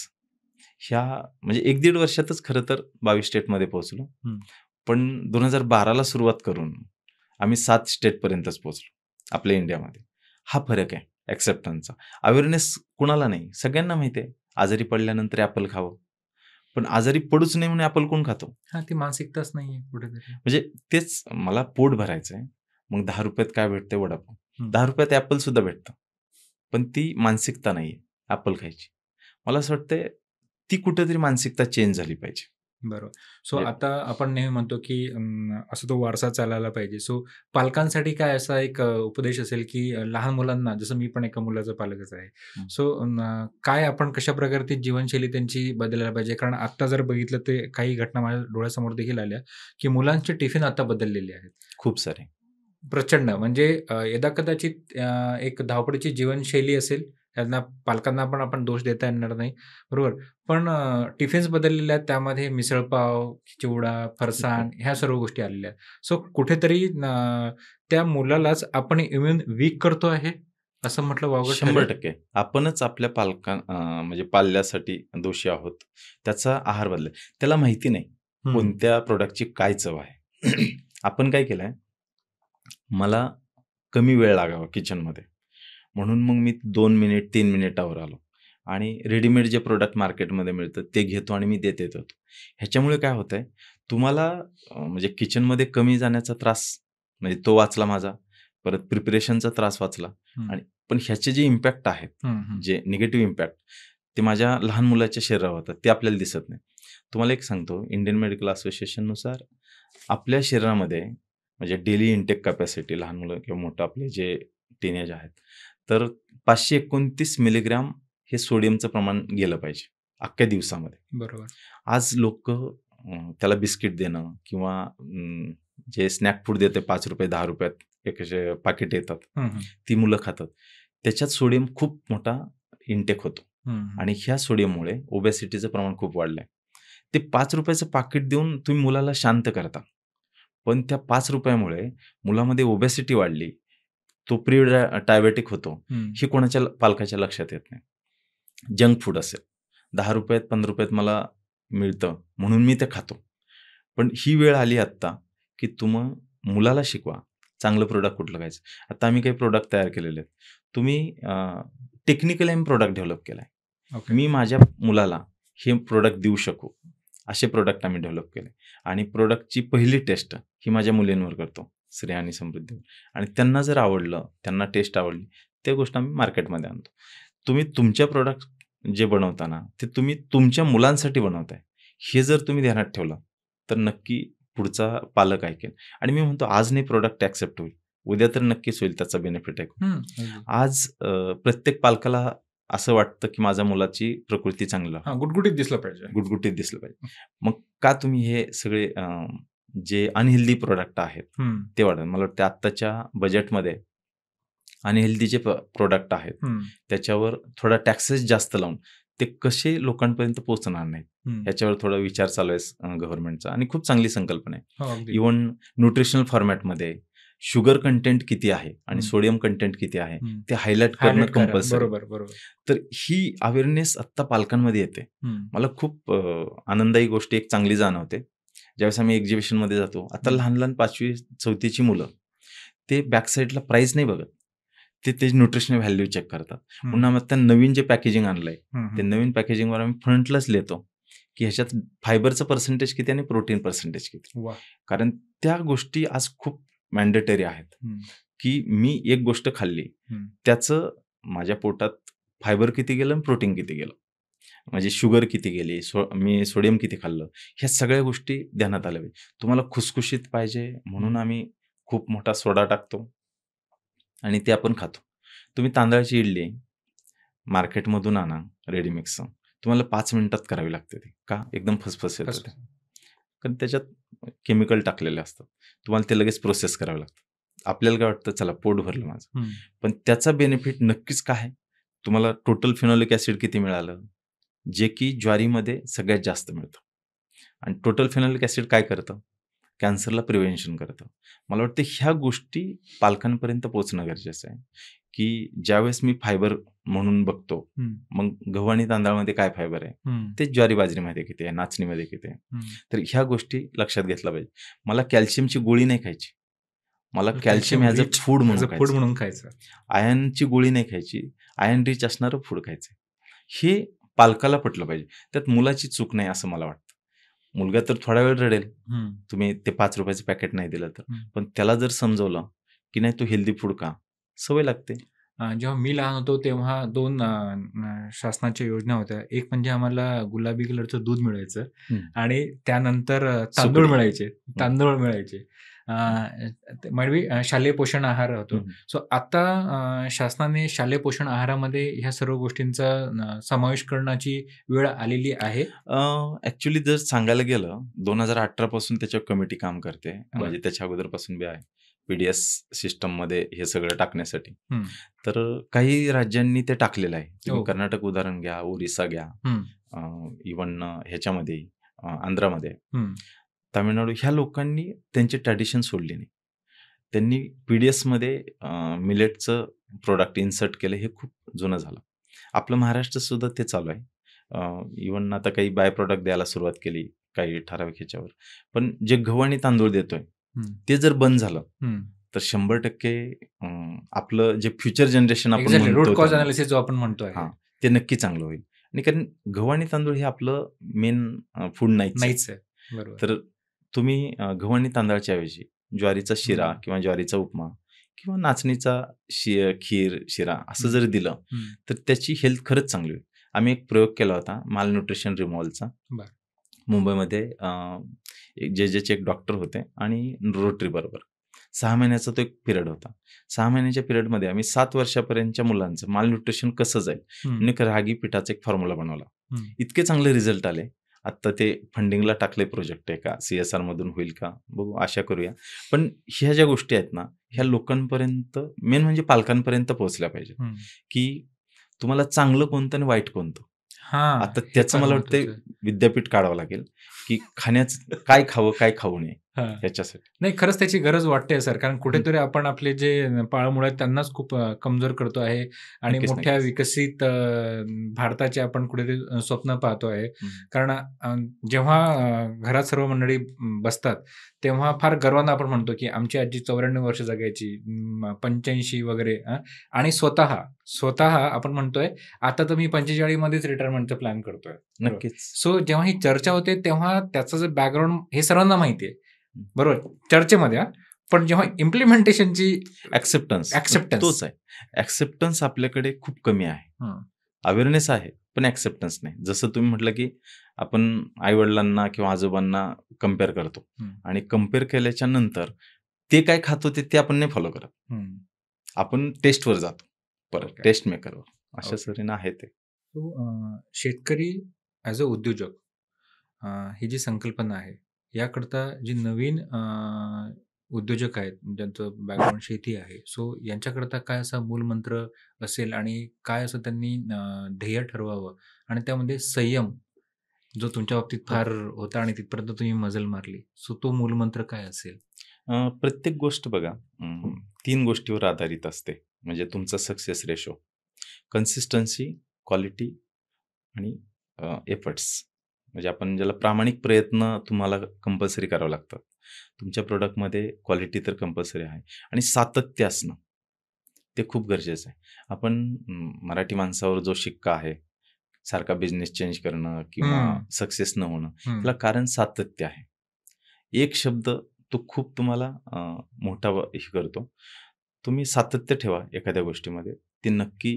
ह्या म्हणजे 1-1.5 वर्षातच खरं तर 22 स्टेटमध्ये पोहोचलो. हं. पण 2012ला सुरुवात करून आम्ही 7 स्टेटपर्यंतच पोहोचलो आपल्या इंडियामध्ये. हा फरक आहे ॲक्सेप्टन्सचा. अवेअरनेस कुणाला नाही, सगळ्यांना माहिती आहे. आजारी पडल्यानंतर ॲपल खावं. पण आजारी पडूच नये म्हणून ॲपल कोण खातो? हां, ती मानसिकताच नाहीये कुठेतरी. म्हणजे तेच मला पोट भरायचं आहे. मग ₹10त काय भेटते? वडापाव. हं. ₹10त ॲपल सुद्धा भेटतं. पण ती मानसिकता नाहीये ॲपल खायची. मला असं वाटतंय ती कुठेतरी मानसिकता चेंज झाली पाहिजे. बरोबर. सो म्हणजे आता आपण नेहमी म्हणतो, की असा तो वारसा चालायला पाहिजे. सो पालकांसाठी काय असा एक उपदेश असेल, की लहान मुलांना जसं मी पण एका मुलाचा पालकच आहे. हं. सो काय आपण कशाप्रकारे ती जीवनशैली त्यांची बदलायला पाहिजे? कारण आत्ता जर बघितलं ते काही घटना माझ्या डोळ्यासमोर देखील आल्या, की मुलांचे टिफिन आता बदललेले आहेत. खूप सारे. प्रचंड म्हणजे यदाकदाचित एक धावपळीची जीवनशैली असेल, त्यांना पालकांना पण आपण दोष देता येणार नाही, बरोबर. पण टिफिन्स बदललेले आहेत, त्यामध्ये मिसळपाव, चिवडा, फरसाण ह्या सर्व गोष्टी आलेल्या आहेत. सो कुठेतरी त्या मुलालाच आपण इम्यून वीक करतो आहे, असं म्हटलं वावगं ठरेल? 100% आपणच आपल्या म्हणजे पाल्यासाठी दोषी आहोत. त्याचा आहार बदलाय. त्याला माहिती नाही हं. कोणत्या प्रॉडक्टची काय चव आहे. आपण काय केलंय, मला कमी वेळ लागावा किचनमध्ये. म्हणून मग मी 2 मिनिट, 3 मिनिटावर आलो आणि रेडीमेड जे प्रॉडक्ट मार्केटमध्ये मिळतं ते घेतो आणि मी देत येत होतो. ह्याच्यामुळे काय होतंय, तुम्हाला म्हणजे किचनमध्ये कमी जाण्याचा त्रास म्हणजे तो वाचला माझा. परत प्रिपरेशनचा त्रास वाचला हं. आणि पण ह्याचे जे इम्पॅक्ट आहेत, हं, हं. जे निगेटिव्ह इम्पॅक्ट ते माझ्या लहान मुलाच्या शरीरावर होतात, ते आपल्याला दिसत नाही. तुम्हाला एक सांगतो, इंडियन मेडिकल असोसिएशननुसार आपल्या शरीरामध्ये म्हणजे डेली इंटेक कॅपॅसिटी लहान मुलं किंवा मोठं आपले जे टीनेज आहेत, तर 529 मिलीग्राम हे सोडियमचं प्रमाण गेलं पाहिजे अख्ख्या दिवसामध्ये. बरोबर. आज लोकं त्याला बिस्किट देणं किंवा जे स्नॅक फूड देते ₹5 ₹10 एक असे पाकीट येतात, हं, हं. ती मुलं खातात. त्याच्यात सोडियम खूप मोठा इंटेक होतो हं, हं. आणि ह्या सोडियममुळे ओबेसिटीचं प्रमाण खूप वाढलंय. ते ₹5 पाकीट देऊन तुम्ही मुलाला शांत करता. पण त्या ₹5 मुलामध्ये ओबेसिटी वाढली, तो डायबेटिक होतो, हं. हे कोणाच्या पालकाच्या लक्षात येत नाही. जंक फूड असेल, ₹10 ₹15 मला मिळतं म्हणून मी ते खातो. पण ही वेळ आली आत्ता, की मुलाला शिकवा, चांगलं प्रॉडक्ट कुठलं खायचं. आता आम्ही काही प्रॉडक्ट तयार केलेले आहेत. तुम्ही टेक्निकली आम्ही प्रॉडक्ट डेव्हलप केलाय. ओके. मी माझ्या मुलाला हे प्रॉडक्ट देऊ शकू, असे प्रॉडक्ट आम्ही डेव्हलप केले आणि प्रॉडक्टची पहिली टेस्ट ही माझ्या मुलींवर करतो, श्रेया आणि समृद्धीवर. आणि त्यांना जर आवडलं, त्यांना टेस्ट आवडली, त्या गोष्ट आम्ही मार्केटमध्ये आणतो. तुम्ही तुमच्या प्रॉडक्ट जे बनवता ना, ते तुम्ही तुमच्या मुलांसाठी बनवताय. हे जर तुम्ही ध्यानात ठेवलं, तर नक्की पुढचा पालक ऐकेल. आणि मी म्हणतो आज नाही प्रॉडक्ट ॲक्सेप्ट होईल, उद्या तर नक्कीच होईल त्याचा बेनिफिट ऐकून. अगदी. आज प्रत्येक पालकाला असं वाटतं, की माझ्या मुलाची प्रकृती चांगली राहावी. हां, गुटगुटीत दिसलं पाहिजे. गुटगुटीत दिसलं पाहिजे. मग का तुम्ही हे सगळे जे अनहेल्दी प्रॉडक्ट आहेत, हं, ते वाढवा. मला वाटतं आत्ताच्या बजेटमध्ये अनहेल्दी जे प्रॉडक्ट आहेत, हं, त्याच्यावर थोडा टॅक्सेस जास्त लावून ते कसे लोकांपर्यंत पोहोचणार नाहीत, हं. ह्याच्यावर थोडा विचार चालू आहे गव्हर्नमेंटचा आणि खूप चांगली संकल्पना आहे. हो, अगदी. इव्हन न्यूट्रिशनल फॉर्मॅटमध्ये शुगर कंटेंट किती आहे आणि हं. सोडियम कंटेंट किती आहे, हं. ते हायलाइट करणं हायलाइट करा. कंपल्सरी. बरोबर, बरोबर. तर ही अवेअरनेस आत्ता पालकांमध्ये येते. हं, मला खूप आनंदायी गोष्ट एक चांगली जाणवते. ज्यावेळेस आम्ही एक्झिबिशनमध्ये जातो, आता हं. लहान-लहान 5वी-4थीची मुलं, ते बॅक साईडला प्राईस नाही बघत. ते न्यूट्रिशनल व्हॅल्यू चेक करतात. हं, पुन्हा मग त्या नवीन जे पॅकेजिंग आणलंय, हं, ते हं. नवीन पॅकेजिंगवर आम्ही फ्रंटलाच लिहितो, की ह्याच्यात फायबरचं पर्सेंटेज किती आणि प्रोटीन पर्सेंटेज किती. वाह! कारण त्या गोष्टी आज खूप मॅन्डेटरी आहेत, हं, की मी एक गोष्ट खाल्ली, हं. त्याचं माझ्या पोटात फायबर किती गेलं आणि प्रोटीन किती गेलं. म्हणजे शुगर किती गेली, मी सोडियम किती खाल्लं, ह्या सगळ्या गोष्टी ध्यानात आल्या पाहिजे. तुम्हाला खुसखुशीत पाहिजे म्हणून आम्ही खूप मोठा सोडा टाकतो आणि ते आपण खातो. तुम्ही तांदळाची इडली मार्केटमधून आणा रेडी मिक्सचं. तुम्हाला 5 मिनिटात करावी लागते ती. का? एकदम फसफस येतं ते. कारण त्याच्यात केमिकल टाकलेले असतात. तुम्हाला ते लगेच प्रोसेस करावं लागतं. आपल्याला काय वाटतं, चला पोट भरलं माझं. हं. पण त्याचा बेनिफिट नक्कीच काय आहे? तुम्हाला टोटल फिनोलिक ॲसिड किती मिळालं? जे की ज्वारीमध्ये सगळ्यात जास्त मिळतं. आणि टोटल फिनोलिक ॲसिड काय करतं? कॅन्सरला प्रिव्हेन्शन करतं. मला वाटतं ह्या गोष्टी पालकांपर्यंत पोहोचणं गरजेचं आहे, की ज्यावेळेस मी फायबर म्हणून बघतो, हं, मग गहू आणि तांदळामध्ये काय फायबर आहे? हं, ते ज्वारी बाजरीमध्ये किती आहे? नाचणीमध्ये किती आहे? हं. तर ह्या गोष्टी लक्षात घेतल्या पाहिजे. मला कॅल्शियमची गोळी नाही खायची. मला तर calcium as a rich food as म्हणून अ फूड खायचं. म्हणून खायचं. आयर्नची गोळी नाही खायची. आयर्न रिच असणारं फूड खायचं. हे पालकाला पटलं पाहिजे. त्यात मुलाची चूक नाही असं मला वाटतं. मुलगा तर थोडा वेळ रडेल, हं, तुम्ही ते ₹5 पॅकेट नाही दिलं तर. हं. पण त्याला जर समजवलं, की नाही तू हेल्दी फूड खा, सवय लागते. जेव्हा मी लहान होतो तेव्हा 2 शासनाच्या योजना होत्या. एक म्हणजे आम्हाला गुलाबी कलरचं दूध मिळायचं हं. आणि त्यानंतर तांदूळ सुकडी. मिळायचे. तांदूळ मिळायचे. म्हणजे शालेय पोषण आहार होतो. हं. सो आता शासनाने शालेय पोषण आहारामध्ये ह्या सर्व गोष्टींचा समावेश करण्याची वेळ आलेली आहे. ॲक्चुअली जर सांगायला गेलं 2018 पासून त्याच्यावर कमिटी काम करते. बरं. म्हणजे त्याच्या अगोदरपासून बी आहे. पी-डी-एस सिस्टममध्ये हे सगळं टाकण्यासाठी. हं, तर काही राज्यांनी ते टाकलेलं आहे. तुम्ही हो. कर्नाटक उदाहरण घ्या, ओरिसा घ्या, हं, इव्हन ह्याच्यामध्ये आंध्रामध्ये, हं, तामिळनाडू ह्या लोकांनी त्यांची ट्रॅडिशन सोडली नाही. त्यांनी पी-डी-एसमध्ये मिलेटचं प्रॉडक्ट इन्सर्ट केलं. हे खूप जुनं झालं. आपलं महाराष्ट्रात सुद्धा ते चालू आहे. इव्हन आता काही बाय प्रॉडक्ट द्यायला सुरुवात केली काही ठराविक ह्याच्यावर. पण जे गहू आणि तांदूळ देतोय, हं, ते जर बंद झालं, हं. तर 100% आपलं जे फ्युचर जनरेशन आपण एक्झॅक्टली रूट म्हणतो कॉज त्यांना, एनालिसिस जो आपण म्हणतो आहे. हां, ते नक्की चांगलं होईल. आणि कारण गहू आणि तांदूळ हे आपलं मेन फूड नाहीच आहे. नाहीच आहे. बरोबर. तर तुम्ही गहू आणि तांदळाच्या ऐवजी ज्वारीचा शिरा हं. किंवा ज्वारीचा उपमा किंवा नाचणीचा खीर, शिरा असं हं. जर दिलं, हं. तर त्याची हेल्थ खरंच चांगली होईल. आम्ही एक प्रयोग केला होता माल न्यूट्रिशन रिमॉव्हलचा. बरं. मुंबईमध्ये एक जे-जेचे एक डॉक्टर होते आणि रोटरी बरोबर. 6 महिन्याचा तो एक पिरियड होता. 6 महिन्याच्या पिरियडमध्ये आम्ही 7 वर्षापर्यंतच्या मुलांचं माल न्यूट्रिशन कसं जाईल म्हणून एक रागी पिठाचा एक फॉर्म्युला बनवला. इतके चांगले रिझल्ट आले. आत्ता ते फंडिंगला टाकलंय प्रोजेक्ट आहे का? CSR मधून होईल का? बघू, आशा करूया. पण ह्या ज्या गोष्टी आहेत ना, ह्या लोकांपर्यंत, मेन म्हणजे पालकांपर्यंत पोहोचल्या पाहिजेत, की तुम्हाला चांगलं कोणतं आणि वाईट कोणतं. हां, आता हे त्याचं फार मला वाटतंय महत्वाचं आहे. विद्यापीठ काढावं लागेल, की खाण्याचं काय खावं, काय खाऊ नये हां. ह्याच्यासाठी. नाही, खरंच त्याची गरज वाटते सर. कारण कुठेतरी आपण आपले जे पाळमुळं आहेत त्यांनाच खूप कमजोर करतो आहे आणि नक्कीच, मोठ्या नक्कीच. विकसित भारताचे आपण कुठेतरी स्वप्न पाहतो आहे. हं. कारण जेव्हा घरात सर्व मंडळी बसतात, तेव्हा फार गर्वानं आपण म्हणतो, की आमची आजी 94 वर्ष जगायची, 85 वगैरे आणि स्वतः आपण म्हणतोय, आता तर मी 45 मध्येच रिटायरमेंटचा प्लॅन करतोय. बरोबर. नक्कीच. सो जेव्हा ही चर्चा होते, तेव्हा त्याचं जे बॅकग्राऊंड हे सर्वांना माहिती आहे. हं. बरोबर, चर्चेमध्ये पण जेव्हा इम्प्लिमेंटेशनची ॲक्सेप्टन्स तोच आहे. ॲक्सेप्टन्स आपल्याकडे खूप कमी आहे. हं. अवेअरनेस आहे, पण ॲक्सेप्टन्स नाही. जसं तुम्ही म्हटलं, की आपण आई-वडिलांना किंवा आजोबांना कंपेअर करतो आणि कंपेअर केल्याच्या नंतर ते काय खात होते ते आपण नाही फॉलो करत. आपण टेस्टवर जातो. परत ओके. टेस्ट मेकरवर. अशा ओके. तऱ्हेनं आहे ते. शेतकरी ॲज अ उद्योजक, ही जी संकल्पना आहे, याकरता जी नवीन उद्योजक आहेत, ज्यांचं बॅकग्राऊंड शेती आहे, सो यांच्याकरता काय असा मूलमंत्र असेल आणि काय असं त्यांनी ध्येय ठरवावं आणि त्यामध्ये संयम, जो तुमच्या बाबतीत हो. फार होता आणि तिथपर्यंत तुम्ही मजल मारली. सो तो मूलमंत्र काय असेल? प्रत्येक गोष्ट बघा 3 गोष्टीवर आधारित असते. म्हणजे तुमचा सक्सेस रेशो. कन्सिस्टन्सी, क्वालिटी आणि एफर्ट्स. म्हणजे आपण ज्याला प्रामाणिक प्रयत्न तुम्हाला कंपल्सरी करावं लागतात. तुमच्या प्रॉडक्टमध्ये क्वालिटी तर कंपल्सरी आहे आणि सातत्य असणं, ते खूप गरजेचं आहे. आपण मराठी माणसावर जो शिक्का आहे, सारखा बिझनेस चेंज करणं किंवा हं. सक्सेस न होणं, हं. त्याला कारण सातत्य आहे. एक शब्द तो खूप तुम्हाला हे करतो. तुम्ही सातत्य ठेवा एखाद्या गोष्टीमध्ये, ती नक्की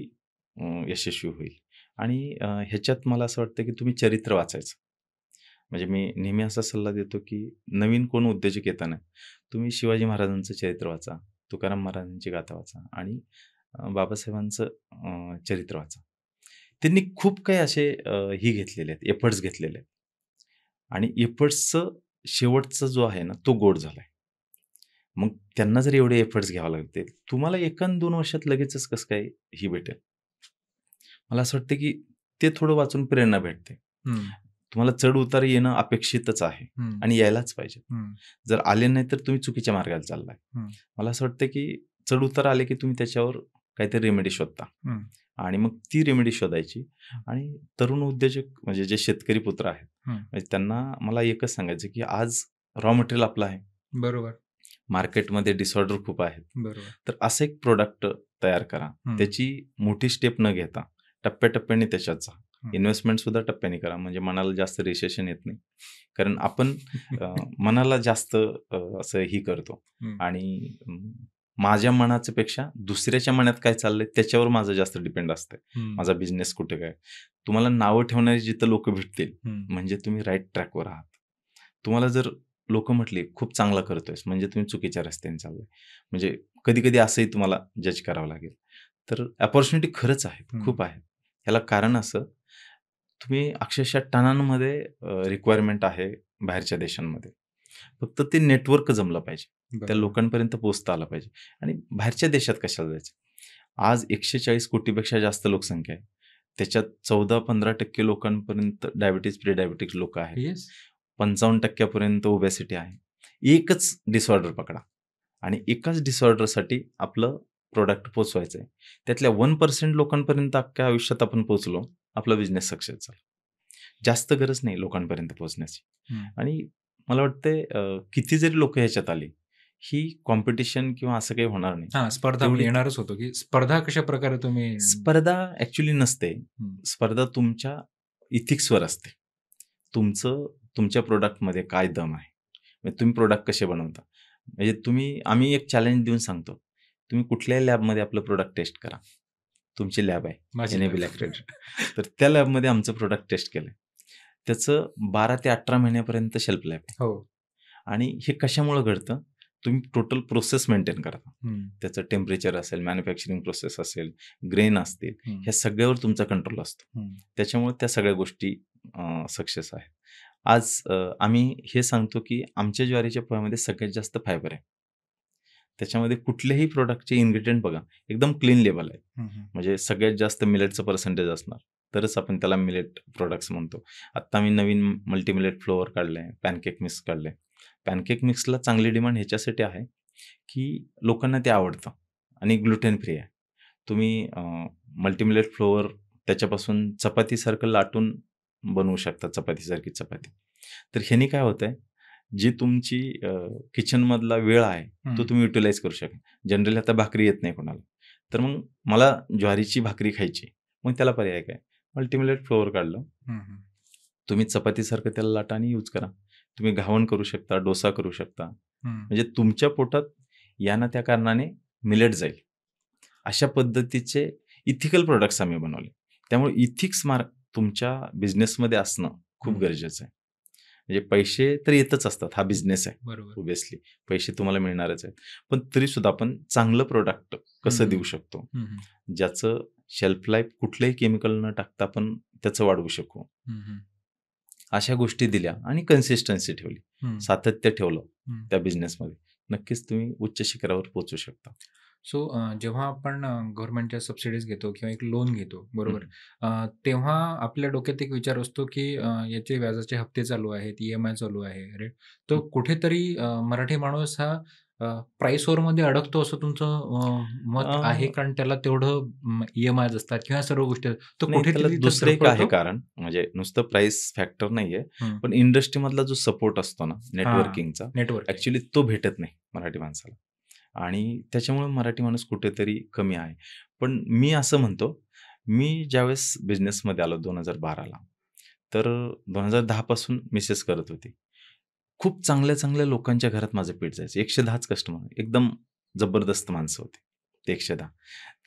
यशस्वी होईल. आणि ह्याच्यात मला असं वाटतं, की तुम्ही चरित्र वाचायचं. म्हणजे मी नेहमी असा सल्ला देतो, की नवीन कोण उद्योजक येताना तुम्ही शिवाजी महाराजांचं चरित्र वाचा, तुकाराम महाराजांची गाथा वाचा आणि बाबासाहेबांचं चरित्र वाचा. त्यांनी खूप काही असे ही घेतलेले आहेत, एफर्ट्स घेतलेले आहेत आणि एफर्ट्सचं शेवटचा जो आहे ना, तो गोड झालाय. मग त्यांना जर एवढे एफर्ट्स घ्यावे लागतील, तुम्हाला 1 अन् 2 वर्षात लगेचच कसं काय ही भेटेल? मला असं वाटतं, की ते थोडं वाचून प्रेरणा भेटते. तुम्हाला चढ-उतार येणं अपेक्षितच आहे आणि यायलाच पाहिजे. जर आले नाही तर तुम्ही चुकीच्या मार्गाला चाललाय. मला असं वाटतं, की चढ-उतार आले, की तुम्ही त्याच्यावर काहीतरी रेमेडी शोधता आणि मग ती रेमेडी शोधायची आणि तरुण उद्योजक म्हणजे जे शेतकरी पुत्र आहेत, म्हणजे त्यांना मला एकच सांगायचं, की आज रॉ मटेरियल आपलं आहे. बरोबर. मार्केटमध्ये डिसऑर्डर खूप आहेत. बरोबर. तर असं एक प्रॉडक्ट तयार करा. त्याची मोठी स्टेप न घेता टप्प्याटप्प्याने त्याच्यात जा. इन्व्हेस्टमेंट सुद्धा टप्प्याने करा. म्हणजे मनाला जास्त रिसेशन येत नाही. कारण आपण मनाला जास्त असं ही करतो आणि माझ्या मनाच्या पेक्षा दुसऱ्याच्या मनात काय चाललंय त्याच्यावर माझं जास्त डिपेंड असतं. माझा बिझनेस कुठे काय. तुम्हाला नावं ठेवणारी जिथं लोकं भेटतील म्हणजे तुम्ही राईट ट्रॅकवर आहात. तुम्हाला जर लोकं म्हटली, "खूप चांगला करतोयस," म्हणजे तुम्ही चुकीच्या रस्त्याने चाललाय. म्हणजे कधी-कधी असंही तुम्हाला जज करावं लागेल. तर अपॉर्च्युनिटी खरंच आहेत, खूप आहेत. ह्याला कारण असं, तुम्ही अक्षरशः टनांमध्ये रिक्वायरमेंट आहे बाहेरच्या देशांमध्ये. फक्त ते नेटवर्क जमलं पाहिजे. त्या बरोबर. लोकांपर्यंत पोहोचता आलं पाहिजे आणि बाहेरच्या देशात कशाला जायचं? आज 140 कोटीपेक्षा जास्त लोकसंख्या आहे. त्याच्यात 14-15% लोकांपर्यंत डायबिटीज, प्री डायबिटिक्स लोकं आहेत. येस. 55% पर्यंत ओबेसिटी आहे. एकच डिसऑर्डर पकडा आणि एकाच डिसऑर्डरसाठी आपलं प्रॉडक्ट पोहोचवायचं आहे. त्यातल्या 1% लोकांपर्यंत अख्ख्या आयुष्यात आपण पोहोचलो, आपला बिझनेस सक्सेस झाला. जास्त गरज नाही लोकांपर्यंत पोहोचण्याची. आणि मला वाटतंय किती जरी लोकं ह्याच्यात आली, ही कॉम्पिटिशन किंवा असं काही होणार नाही. स्पर्धा मी येणारच होतो, की स्पर्धा कशाप्रकारे तुम्ही स्पर्धा ॲक्चुअली नसते. स्पर्धा तुमच्या इथिक्सवर असते. तुमच्या प्रॉडक्टमध्ये काय दम आहे? म्हणजे तुम्ही प्रॉडक्ट कसे बनवता? म्हणजे आम्ही एक चॅलेंज देऊन सांगतो. तुम्ही कुठल्याही लॅबमध्ये आपलं प्रॉडक्ट टेस्ट करा. तुमची लॅब आहे माझी एनएबी लॅब. लॅक्रेडिट. तर त्या लॅबमध्ये आमचं प्रोडक्ट टेस्ट केलं. त्याचं 12 ते 18 महिन्यापर्यंत शेल्फ लाईफ आहे. हो. आणि हे कशामुळं घडतं? तुम्ही टोटल प्रोसेस मेंटेन करता. हं, त्याचं टेम्परेचर असेल, मॅन्युफॅक्चरिंग प्रोसेस असेल, ग्रेन असतील, हं, ह्या सगळ्यावर तुमचा कंट्रोल असतो. हं. त्याच्यामुळे त्या सगळ्या गोष्टी सक्सेस आहेत. आज आम्ही हे सांगतो, की आमच्या ज्वारीच्या पोह्यामध्ये सगळ्यात जास्त फायबर आहे. त्याच्यामध्ये कुठल्याही प्रॉडक्टचे इन्ग्रीडियंट बघा, एकदम क्लीन लेबल आहे. हं, हं. म्हणजे सगळ्यात जास्त मिलेटचं पर्सेंटेज असणार, तरच आपण त्याला मिलेट प्रॉडक्ट्स म्हणतो. आत्ता मी नवीन मल्टी मिलेट फ्लोअर काढलंय, पॅनकेक मिक्स काढलंय. पॅनकेक मिक्सला चांगली डिमांड ह्याच्यासाठी आहे, की लोकांना ते आवडतं आणि ग्लुटेन फ्री आहे. तुम्ही मल्टी मिलेट फ्लोअर त्याच्यापासून चपातीसारखं लाटून बनवू शकता, चपातीसारखी चपाती. तर ह्यानी काय होतंय, जी तुमची किचनमधला वेळ आहे, तो हं. तुम्ही युटिलाइज करू शकता. जनरली आता भाकरी येत नाही कोणाला. तर मग मला ज्वारीची भाकरी खायची. मग त्याला पर्याय काय? मल्टीमिलेट फ्लोअर काढलं. हं, हं. तुम्ही चपातीसारखं त्याला लाटा आणि यूज करा. तुम्ही घावण करू शकता, डोसा करू शकता. हं. म्हणजे तुमच्या पोटात या ना त्या कारणाने मिलेट जाईल. अशा पद्धतीचे इथिकल प्रॉडक्ट्स आम्ही बनवले. त्यामुळे इथिक्स मार्क तुमच्या बिझनेसमध्ये असणं खूप हं. गरजेचं आहे. म्हणजे पैसे तर येतच असतात, हा बिझनेस आहे. बरोबर. ऑब्व्हियसली पैसे तुम्हाला मिळणारच आहेत. पण तरीसुद्धा आपण चांगलं प्रॉडक्ट कसं हं, देऊ शकतो, हं, हं. ज्याचं शेल्फ लाईफ कुठलंही केमिकल न टाकता आपण त्याचं वाढवू शकू. हं, हं. अशा गोष्टी दिल्या आणि कन्सिस्टन्सी ठेवली, हं, सातत्य ठेवलं हं. त्या बिझनेसमध्ये, नक्कीच तुम्ही उच्च शिखरावर पोहोचू शकता. सो जेव्हा आपण गव्हर्नमेंटच्या सबसिडीज घेतो किंवा एक लोन घेतो, बरोबर? हं. तेव्हा आपल्या डोक्यात एक विचार असतो, की याचे व्याजाचे हप्ते चालू आहेत, ई-एम-आय चालू आहे, राइट? तर कुठेतरी मराठी माणूस हा प्राइस वॉरमध्ये अडकतो असं तुमचं मत आहे? अ, कारण त्याला तेवढं ई-एम-आयज असतात किंवा सर्व गोष्टी तो नाही, त्याला कुठेतरी तिथं दुसरं एक आहे धडपडतो? कारण, म्हणजे नुसतं प्राईस फॅक्टर नाहीये, हं. पण इंडस्ट्रीमधला जो सपोर्ट असतो ना हां. नेटवर्किंगचा, नेटवर्किंग. ॲक्चुअली तो भेटत नाही मराठी माणसाला. आणि त्याच्यामुळे मराठी माणूस कुठेतरी कमी आहे. पण मी असं म्हणतो, मी ज्यावेळेस बिझनेसमध्ये आलो 2012ला, तर 2010 पासून मिसेस करत होती. खूप चांगल्या-चांगल्या लोकांच्या घरात माझं पीठ जायचं. 110च कस्टमर, एकदम जबरदस्त माणसं होती. ते 110.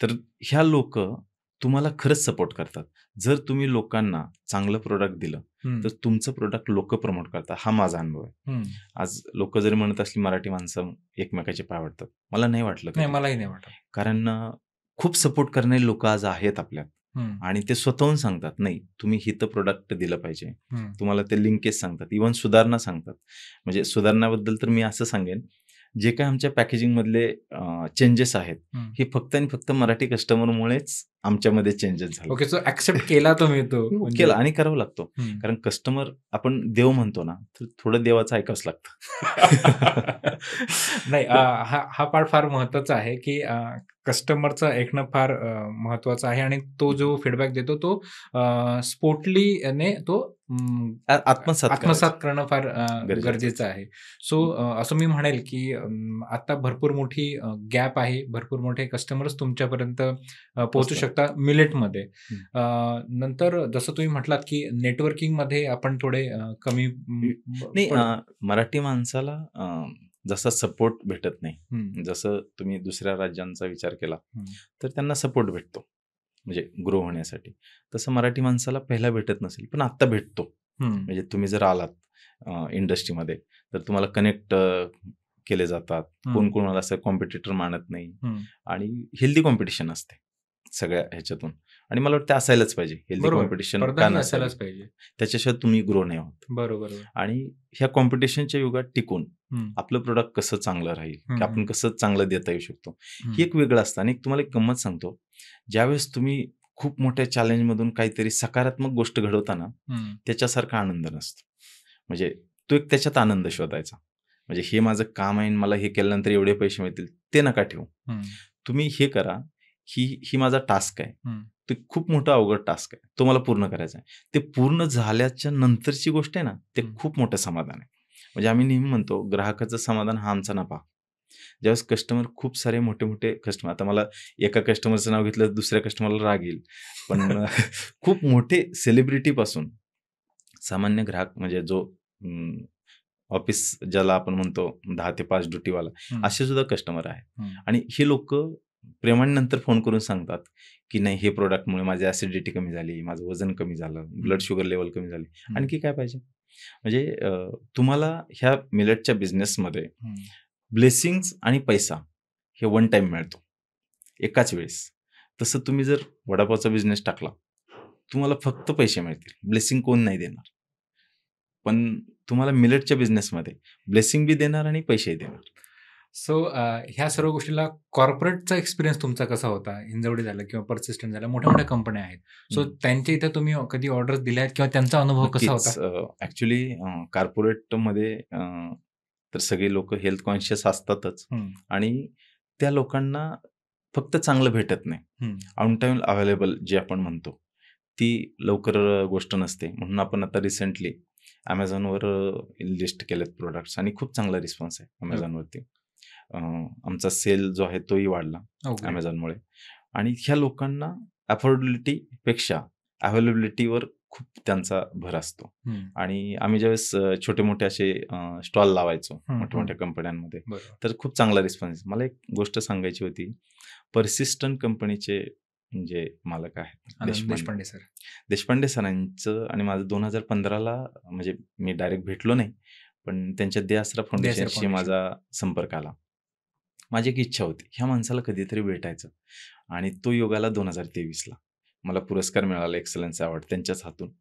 तर ह्या लोकं तुम्हाला खरंच सपोर्ट करतात. जर तुम्ही लोकांना चांगलं प्रॉडक्ट दिलं, हं, तर तुमचं प्रॉडक्ट लोकं प्रमोट करतात. हा माझा अनुभव आहे. हं. आज लोकं जरी म्हणत असली मराठी माणसं एकमेकाचे पाय वाटतात. मला नाही वाटलं नाही, कधी. मलाही नाही वाटत. कारण खूप सपोर्ट करणारी लोकं आज आहेत आपल्यात हं, आणि ते स्वतःहून सांगतात, "नाही, तुम्ही हिथं प्रॉडक्ट दिलं पाहिजे." हं. तुम्हाला ते लिंकेज सांगतात. इव्हन सुधारणा सांगतात. म्हणजे सुधारण्याबद्दल तर मी असं सांगेन, जे काही आमच्या पॅकेजिंगमधले चेंजेस आहेत, हं. हे फक्त आणि फक्त मराठी कस्टमरमुळेच आमच्यामध्ये चेंजेस झाले. ओके. सो एक्सेप्ट केला तुम्ही तो हो, म्हणजे केला आणि करावा लागतो. हं. कारण कस्टमर आपण देव म्हणतो ना, तर थोडं देवाचं ऐकावंच लागतं. नाही तर हा पार्ट फार महत्वाचा आहे, की कस्टमरचं ऐकणं फार महत्वाचं आहे आणि तो जो फीडबॅक देतो तो स्पोर्टलीने तो आत्मसात आत्मसात करायचं करणं फार गरजेचं गरजेचंच आहे. सो असं मी म्हणेल, की आता भरपूर मोठी गॅप आहे. भरपूर मोठे कस्टमर्स तुमच्यापर्यंत पोहोचू पोहोचतात. शकतात मिलेटमध्ये. हं. नंतर जसं तुम्ही म्हटलात, की नेटवर्किंगमध्ये आपण थोडे कमी नाही, पडतो. मराठी माणसाला जसा सपोर्ट भेटत नाही, हं, जसं तुम्ही दुसऱ्या राज्यांचा विचार केला, हं, तर त्यांना सपोर्ट भेटतो, म्हणजे ग्रो होण्यासाठी. तसं मराठी माणसाला पहिला भेटत नसेल, पण आत्ता भेटतो. हं, म्हणजे तुम्ही जर आलात इंडस्ट्रीमध्ये, तर तुम्हाला कनेक्ट केले जातात. कोण हं, कोणाला असं कॉम्पिटिटर मानत नाही हं. आणि हेल्दी कॉम्पिटिशन असते सगळ्या ह्याच्यातून. आणि मला वाटतं असायलाच पाहिजे. हेल्दी बरोबर. कॉम्पिटिशन स्पर्धा का ही नसावी? असायलाच पाहिजे. त्याच्याशिवाय तुम्ही ग्रो नाही होत. बरोबर, बरोबर. आणि ह्या कॉम्पिटिशनच्या युगात टिकून हं, आपलं प्रोडक्ट कसं चांगलं राहील, की हं, आपण हं, कसं चांगलं देता येऊ शकतो, हं, हे एक वेगळं असतं. आणि तुम्हाला एक गंमत सांगतो, ज्यावेळेस तुम्ही खूप मोठ्या चॅलेंजमधून काहीतरी सकारात्मक गोष्ट घडवता ना, हं, त्याच्यासारखा आनंद नसतो. म्हणजे तो एक त्याच्यात आनंद शोधायचा. म्हणजे हे माझं काम आहे आणि मला हे केल्यानंतर एवढे पैसे मिळतील, ते नका ठेवू. हं, तुम्ही हे करा, ही ही माझा टास्क आहे. हं, ते खूप मोठा अवघड टास्क आहे. तो मला पूर्ण करायचा आहे. ते पूर्ण झाल्याच्या नंतरची गोष्ट आहे ना, ते हं. खूप मोठं समाधान आहे. म्हणजे आम्ही नेहमी म्हणतो, ग्राहकाचं समाधान हा आमचा नफा. ज्यावेळेस कस्टमर खूप सारे मोठे-मोठे कस्टमर, आता मला एका कस्टमरचं नाव घेतलं, दुसऱ्या कस्टमरला राग येईल. पण खूप मोठे सेलिब्रिटीपासून सामान्य ग्राहक, म्हणजे जो ऑफिस ज्याला आपण म्हणतो 10 ते 5 ड्युटीवाला, हं, असे सुद्धा कस्टमर आहेत. हं, आणि हे लोकं प्रेमाने नंतर फोन करून सांगतात, की नाही हे प्रॉडक्टमुळे माझी ॲसिडिटी कमी झाली, माझं वजन कमी झालं, ब्लड शुगर लेव्हल कमी झाली. आणखी काय पाहिजे? म्हणजे तुम्हाला ह्या मिलेटच्या बिझनेसमध्ये ब्लेसिंग्स आणि पैसा हे वन टाईम मिळतो एकाच वेळेस. तसं तुम्ही जर वडापावचा बिझनेस टाकला, तुम्हाला फक्त पैसे मिळतील. ब्लेसिंग कोण नाही देणार. पण तुम्हाला मिलेटच्या बिझनेसमध्ये ब्लेसिंग बी देणार आणि पैसेही देणार. सो ह्या सर्व गोष्टीला कॉर्पोरेटचा एक्सपिरियन्स तुमचा कसा होता? हिंजवडी झालं किंवा पर्सिस्टंट झालं, मोठ्या-मोठ्या कंपन्या आहेत. सो त्यांच्या इथे तुम्ही कधी ऑर्डर्स दिल्या आहेत किंवा त्यांचा अनुभव कसा नक्कीच. होता? ॲक्चुअली कॉर्पोरेटमध्ये तर सगळे लोकं हेल्थ कॉन्शियस असतातच आणि त्या लोकांना फक्त चांगलं भेटत नाही. ऑन टाईम अवेलेबल जे आपण म्हणतो, ती लवकर गोष्ट नसते. म्हणून आपण आता रिसेंटली Amazonवर लिस्ट केलेत प्रोडक्ट्स आणि खूप चांगला रिस्पॉन्स आहे Amazonवरती. आमचा सेल जो आहे तोही वाढला Amazonमुळे आणि ह्या लोकांना अफोर्डेबिलिटीपेक्षा अवेलेबिलिटीवर खूप त्यांचा भर असतो. आणि आम्ही ज्यावेळेस छोटे-मोठे असे स्टॉल लावायचो मोठ्या-मोठ्या कंपन्यांमध्ये, तर खूप चांगला रिस्पॉन्स. मला एक गोष्ट सांगायची होती. पर्सिस्टंट कंपनीचे जे मालक आहेत देशपांडे सर. देशपांडे सरांचं आणि माझं 2015ला म्हणजे मी डायरेक्ट भेटलो नाही, पण त्यांच्या दे आसरा फाउंडेशनशी माझा संपर्क आला. माझी एक इच्छा होती, ह्या माणसाला कधीतरी भेटायचं आणि तो योग आला 2023ला. मला पुरस्कार मिळाला एक्सलन्स अवॉर्ड त्यांच्याच हातून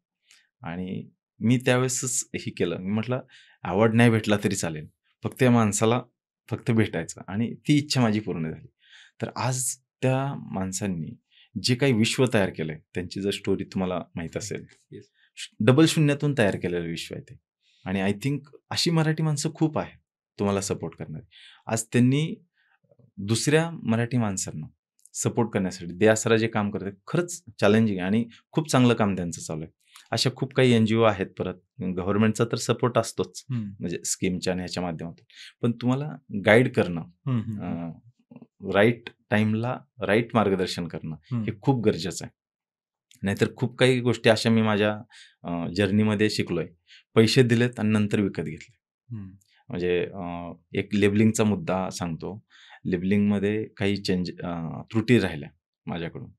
आणि मी त्यावेळेसच हे केलं. मी म्हटलं अवॉर्ड नाही भेटला तरी चालेल, फक्त या माणसाला फक्त भेटायचं आणि ती इच्छा माझी पूर्ण झाली. तर आज त्या माणसांनी जे काही विश्व तयार केलंय, त्यांची जर स्टोरी तुम्हाला माहीत असेल, डबल शून्यातून तयार केलेलं विश्व आहे ते आणि आय थिंक अशी मराठी माणसं खूप आहेत तुम्हाला सपोर्ट करणारी. आज त्यांनी दुसऱ्या मराठी माणसांना सपोर्ट करण्यासाठी दे आसरा जे काम करतात खरंच चॅलेंजिंग आहे आणि खूप चांगलं काम त्यांचं चालू आहे. अशा खूप काही NGO आहेत. परत गव्हर्नमेंटचा तर सपोर्ट असतोच म्हणजे स्कीमच्या आणि ह्याच्या माध्यमातून. पण तुम्हाला गाईड करणं, राईट टाईमला राईट मार्गदर्शन करणं हे खूप गरजेचं आहे. नाहीतर खूप काही गोष्टी अशा मी माझ्या जर्नीमध्ये शिकलोय. पैसे दिलेत आणि नंतर विकत घेतले. म्हणजे एक लेबलिंगचा मुद्दा सांगतो. लेबलिंगमध्ये काही त्रुटी राहिल्या माझ्याकडून.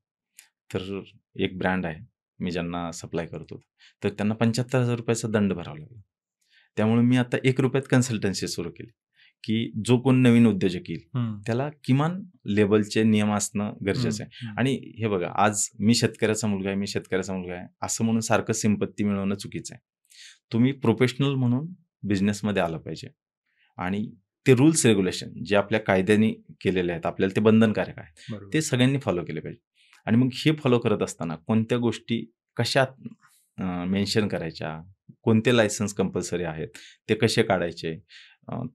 तर एक ब्रँड आहे, मी ज्यांना सप्लाय करतो, तर त्यांना ₹75,000 दंड भरावा लागला. त्यामुळे मी आता ₹1 कन्सल्टन्सी सुरू केली, की जो कोण नवीन उद्योजक येईल त्याला किमान लेबलचे नियम असणं गरजेचं आहे. आणि हे बघा, आज मी शेतकऱ्याचा मुलगा आहे असं म्हणून सारखं सिंपत्ती मिळवणं चुकीचं आहे. तुम्ही प्रोफेशनल म्हणून बिझनेसमध्ये आलं पाहिजे आणि ते रूल्स रेग्युलेशन जे आपल्या कायद्याने केलेले आहेत, आपल्याला ते बंधनकारक आहेत, ते सगळ्यांनी फॉलो केले पाहिजे. आणि मग हे फॉलो करत असताना कोणत्या गोष्टी कशात मेन्शन करायच्या, कोणते लायसन्स कंपल्सरी आहेत, ते कसे काढायचे,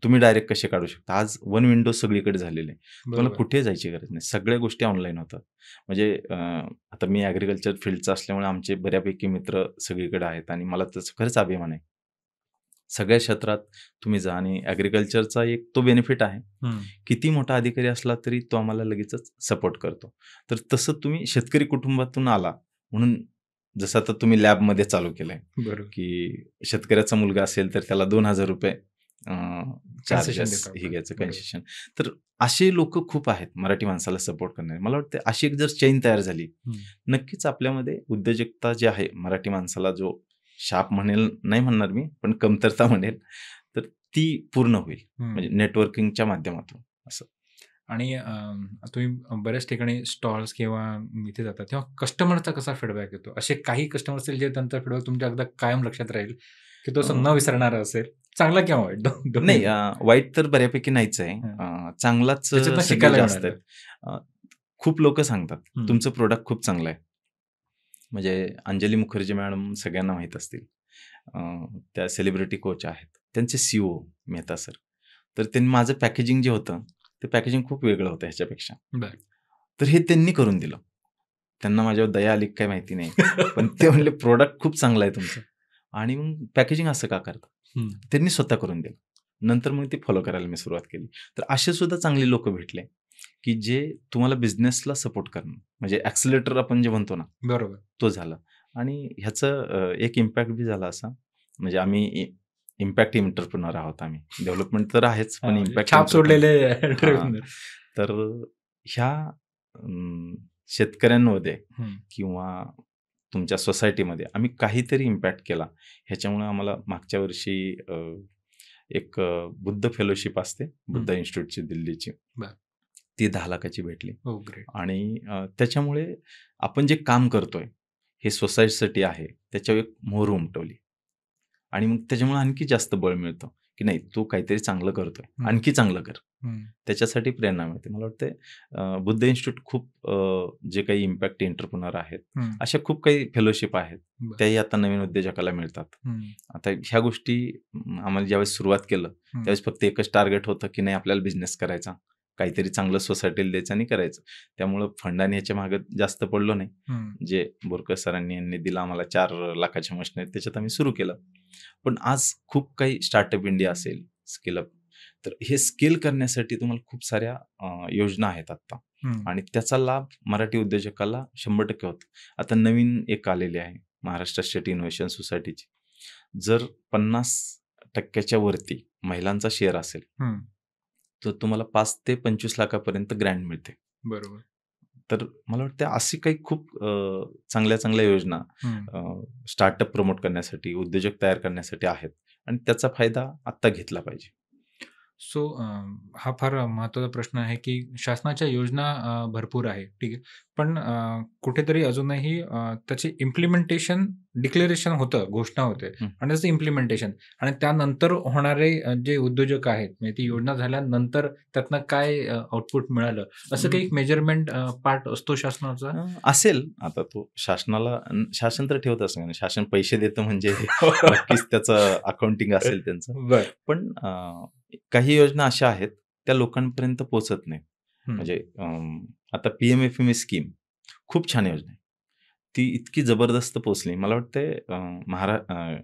तुम्ही डायरेक्ट कसे काढू शकता. आज वन विंडो सगळीकडे झालेले आहे. तुम्हाला कुठे जायची गरज नाही. सगळ्या गोष्टी ऑनलाईन होतात. म्हणजे आता मी ॲग्रिकल्चर फील्डचा असल्यामुळे आमचे बऱ्यापैकी मित्र सगळीकडे आहेत आणि मला त्याचा खरंच अभिमान आहे. सगळ्या क्षेत्रात तुम्ही जा आणि ॲग्रिकल्चरचा एक तो बेनिफिट आहे. किती मोठा अधिकारी असला तरी तो आम्हाला लगेचच सपोर्ट करतो. तर तसं तुम्ही शेतकरी कुटुंबातून आला म्हणून जसं आता तुम्ही लॅबमध्ये चालू केलंय, की शेतकऱ्याचा मुलगा असेल तर त्याला ₹2,000 चार्जेस हे घ्यायचं कन्सेशन. तर असे लोक खूप आहेत मराठी माणसाला सपोर्ट करणारे. मला वाटतं अशी एक जर चेन तयार झाली, नक्कीच आपल्यामध्ये उद्योजकता जी आहे, मराठी माणसाला जो शाप म्हणेल नाही म्हणणार मी, पण कमतरता म्हणेल, तर ती पूर्ण होईल म्हणजे नेटवर्किंगच्या माध्यमातून असं. आणि तुम्ही बऱ्याच ठिकाणी स्टॉल्स किंवा इथे जातात तेव्हा कस्टमरचा कसा फीडबॅक येतो? असे काही कस्टमर असतील जे त्यांचा फीडबॅक तुमच्या अगदी कायम लक्षात राहील, की तो न विसरणारा असेल, चांगला किंवा वाईट? नाही, वाईट तर बऱ्यापैकी नाहीच आहे. चांगलाच शिकायला जास्त आहे. खूप लोक सांगतात तुमचं प्रोडक्ट खूप चांगलं आहे. म्हणजे अंजली मुखर्जी मॅडम सगळ्यांना माहीत असतील, त्या सेलिब्रिटी कोच आहेत. त्यांचे CEO मेहता सर. तर त्यांनी माझं पॅकेजिंग जे होतं ते पॅकेजिंग खूप वेगळं होतं ह्याच्यापेक्षा. तर हे त्यांनी करून दिलं. त्यांना माझ्यावर दया आली काय माहिती नाही, पण ते म्हणले प्रोडक्ट खूप चांगलं आहे तुमचं आणि मग पॅकेजिंग असं का करता. त्यांनी स्वतः करून दिलं. नंतर मग ते फॉलो करायला मी सुरुवात केली. तर असे सुद्धा चांगले लोक भेटले, की जे तुम्हाला बिझनेसला सपोर्ट करणं म्हणजे ॲक्सिलेटर आपण जे म्हणतो ना, बरोबर, तो झाला. आणि ह्याचं एक इम्पॅक्ट बी झाला असा, म्हणजे आम्ही इम्पॅक्ट एंटरप्रेन्योर आहोत. आम्ही डेव्हलपमेंट तर आहेच, पण इम्पॅक्ट छाप सोडलेले. तर ह्या अं, शेतकऱ्यांमध्ये हं. किंवा तुमच्या सोसायटीमध्ये आम्ही काहीतरी इम्पॅक्ट केला. ह्याच्यामुळं आम्हाला मागच्या वर्षी एक बुद्ध फेलोशिप असते, हं. बुद्ध इन्स्टिट्यूटची दिल्लीची. बरं. ती 10,00,000ची भेटली. हो, ग्रेट. आणि त्याच्यामुळे आपण जे काम करतोय, हे सोसायटीसाठी आहे, त्याच्यावर एक मोहर उमटवली. आणि मग त्याच्यामुळे आणखी जास्त बळ मिळतं, की नाही तू काहीतरी चांगलं करतोय, हं, आणखी चांगलं कर. हं, त्याच्यासाठी प्रेरणा मिळते. मला वाटतंय बुद्ध इन्स्टिट्यूट खूप जे काही इम्पॅक्ट एंटरप्रेन्योर आहेत, हं. अशा खूप काही फेलोशिप आहेत. बरं. त्याही आता नवीन उद्योजकाला मिळतात. हं, आता ह्या गोष्टी आम्हाला ज्यावेळेस सुरुवात केलं, हं, त्यावेळेस फक्त एकच टार्गेट होतं, की नाही आपल्याला बिझनेस करायचा. काहीतरी चांगलं सोसायटीला द्यायचं आणि करायचं. त्यामुळं फंड आणि ह्याच्या मागे जास्त पडलो नाही. हं. जे बोरकर सरांनी यांनी दिलं आम्हाला 4,00,000च्या मशिनरी त्याच्यात आम्ही सुरू केलं. पण आज खूप काही स्टार्टअप इंडिया असेल, स्किल अप, तर हे स्केल करण्यासाठी तुम्हाला खूप साऱ्या योजना आहेत आत्ता. हं. आणि त्याचा लाभ मराठी उद्योजकाला 100% होतो. आता नवीन एक आलेली आहे महाराष्ट्र स्टेट इनोव्हेशन सोसायटीची. जर 50% वरती महिलांचा शेअर असेल, हं. तर तुम्हाला 5 ते 25 लाखापर्यंत ग्रँट मिळते. बरोबर. तर मला वाटतं अशी काही खूप चांगल्या योजना हं. स्टार्टअप प्रमोट करण्यासाठी, उद्योजक तयार करण्यासाठी आहेत आणि त्याचा फायदा आत्ता घेतला पाहिजे. सो हा फार महत्त्वाचा प्रश्न आहे, की शासनाच्या योजना भरपूर आहे, ठीक आहे. पण कुठेतरी अजूनही त्याची इम्प्लिमेंटेशन डिक्लेरेशन होतं, घोषणा होते हं. आणि त्याचं इम्प्लिमेंटेशन आणि त्यानंतर होणारे जे उद्योजक आहेत, म्हणजे ती योजना झाल्यानंतर त्यातनं काय आउटपुट मिळालं, असं काही एक मेजरमेंट पार्ट असतो शासनाचा? असेल आता तो शासन तर ठेवत असं नाही. शासन पैसे देतं म्हणजे नक्कीच त्याचं अकाउंटिंग असेल त्यांचं. बरं. पण काही योजना अशा आहेत, त्या लोकांपर्यंत पोहोचत नाहीत. हं. म्हणजे आता पी-एम-एफ-एम-ई स्कीम खूप छान योजना आहे. ती इतकी जबरदस्त पोहोचली. मला वाटतंय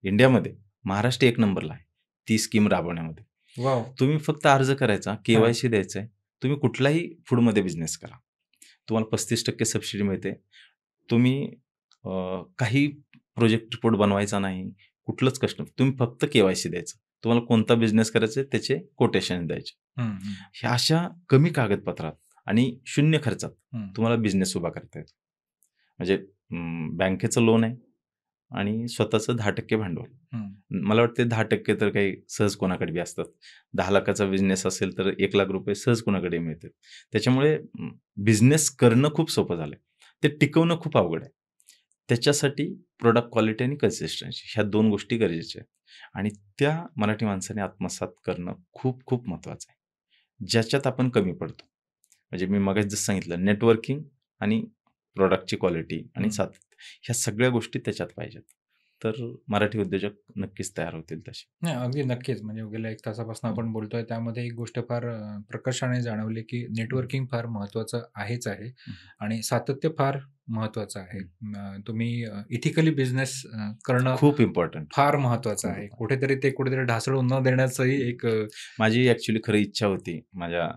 इंडियामध्ये महाराष्ट्र 1 नंबरला आहे, ती स्कीम राबवण्यामध्ये. वॉव! तुम्ही फक्त अर्ज करायचा, हां. के-वाय-सी द्यायचं तुम्ही कुठलाही फूडमध्ये बिझनेस करा. तुम्हाला 35% सबसिडी मिळते. तुम्ही काही प्रोजेक्ट रिपोर्ट बनवायचा नाही. कुठलंच कष्ट तुम्ही फक्त के-वाय-सी द्यायचं. तुम्हाला कोणता बिझनेस करायचा आहे त्याचे कोटेशन द्यायचे. हं, हं, ह्या अशा कमी कागदपत्रात आणि शून्य खर्चात हं, तुम्हाला बिझनेस उभा करता येतो. म्हणजे बँकेचं लोन आहे आणि स्वतःचं 10% भांडवल. हं. मला वाटते 10% तर काही सहज कोणाकडे बी असतात. 10,00,000चा बिझनेस असेल तर ₹1,00,000 सहज कोणाकडे मिळतात. त्याच्यामुळे बिझनेस करणं खूप सोपं झालंय. ते टिकवणं खूप अवघड आहे. त्याच्यासाठी प्रॉडक्ट क्वालिटी आणि कन्सिस्टन्सी ह्या 2 गोष्टी गरजेच्या आहेत. आणि त्या मराठी माणसाने आत्मसात करणं खूप खूप महत्त्वाचं आहे. ज्याच्यात आपण कमी पडतो. म्हणजे मी मगाशी जसं सांगितलं नेटवर्किंग आणि प्रॉडक्टची क्वालिटी आणि हं. सातत्य ह्या सगळ्या गोष्टी त्याच्यात पाहिजेत. तर मराठी उद्योजक नक्कीच तयार होतील तसे. नाही, अगदी नक्कीच. म्हणजे गेल्या 1 तासापासून हं, आपण बोलतोय. त्यामध्ये एक गोष्ट फार प्रकर्षाने जाणवली, की हं, नेटवर्किंग फार महत्त्वाचं आहेच आहे हं, आणि सातत्य फार महत्त्वाचं आहे. हं. तुम्ही इथिकली बिझनेस करणं खूप इम्पोर्टंट. फार महत्त्वाचं खूप आहे. इम्पोर्टंट. कुठेतरी ते कुठेतरी ढासळून न देण्याचंही एक माझी ॲक्चुअली खरी इच्छा होती माझ्या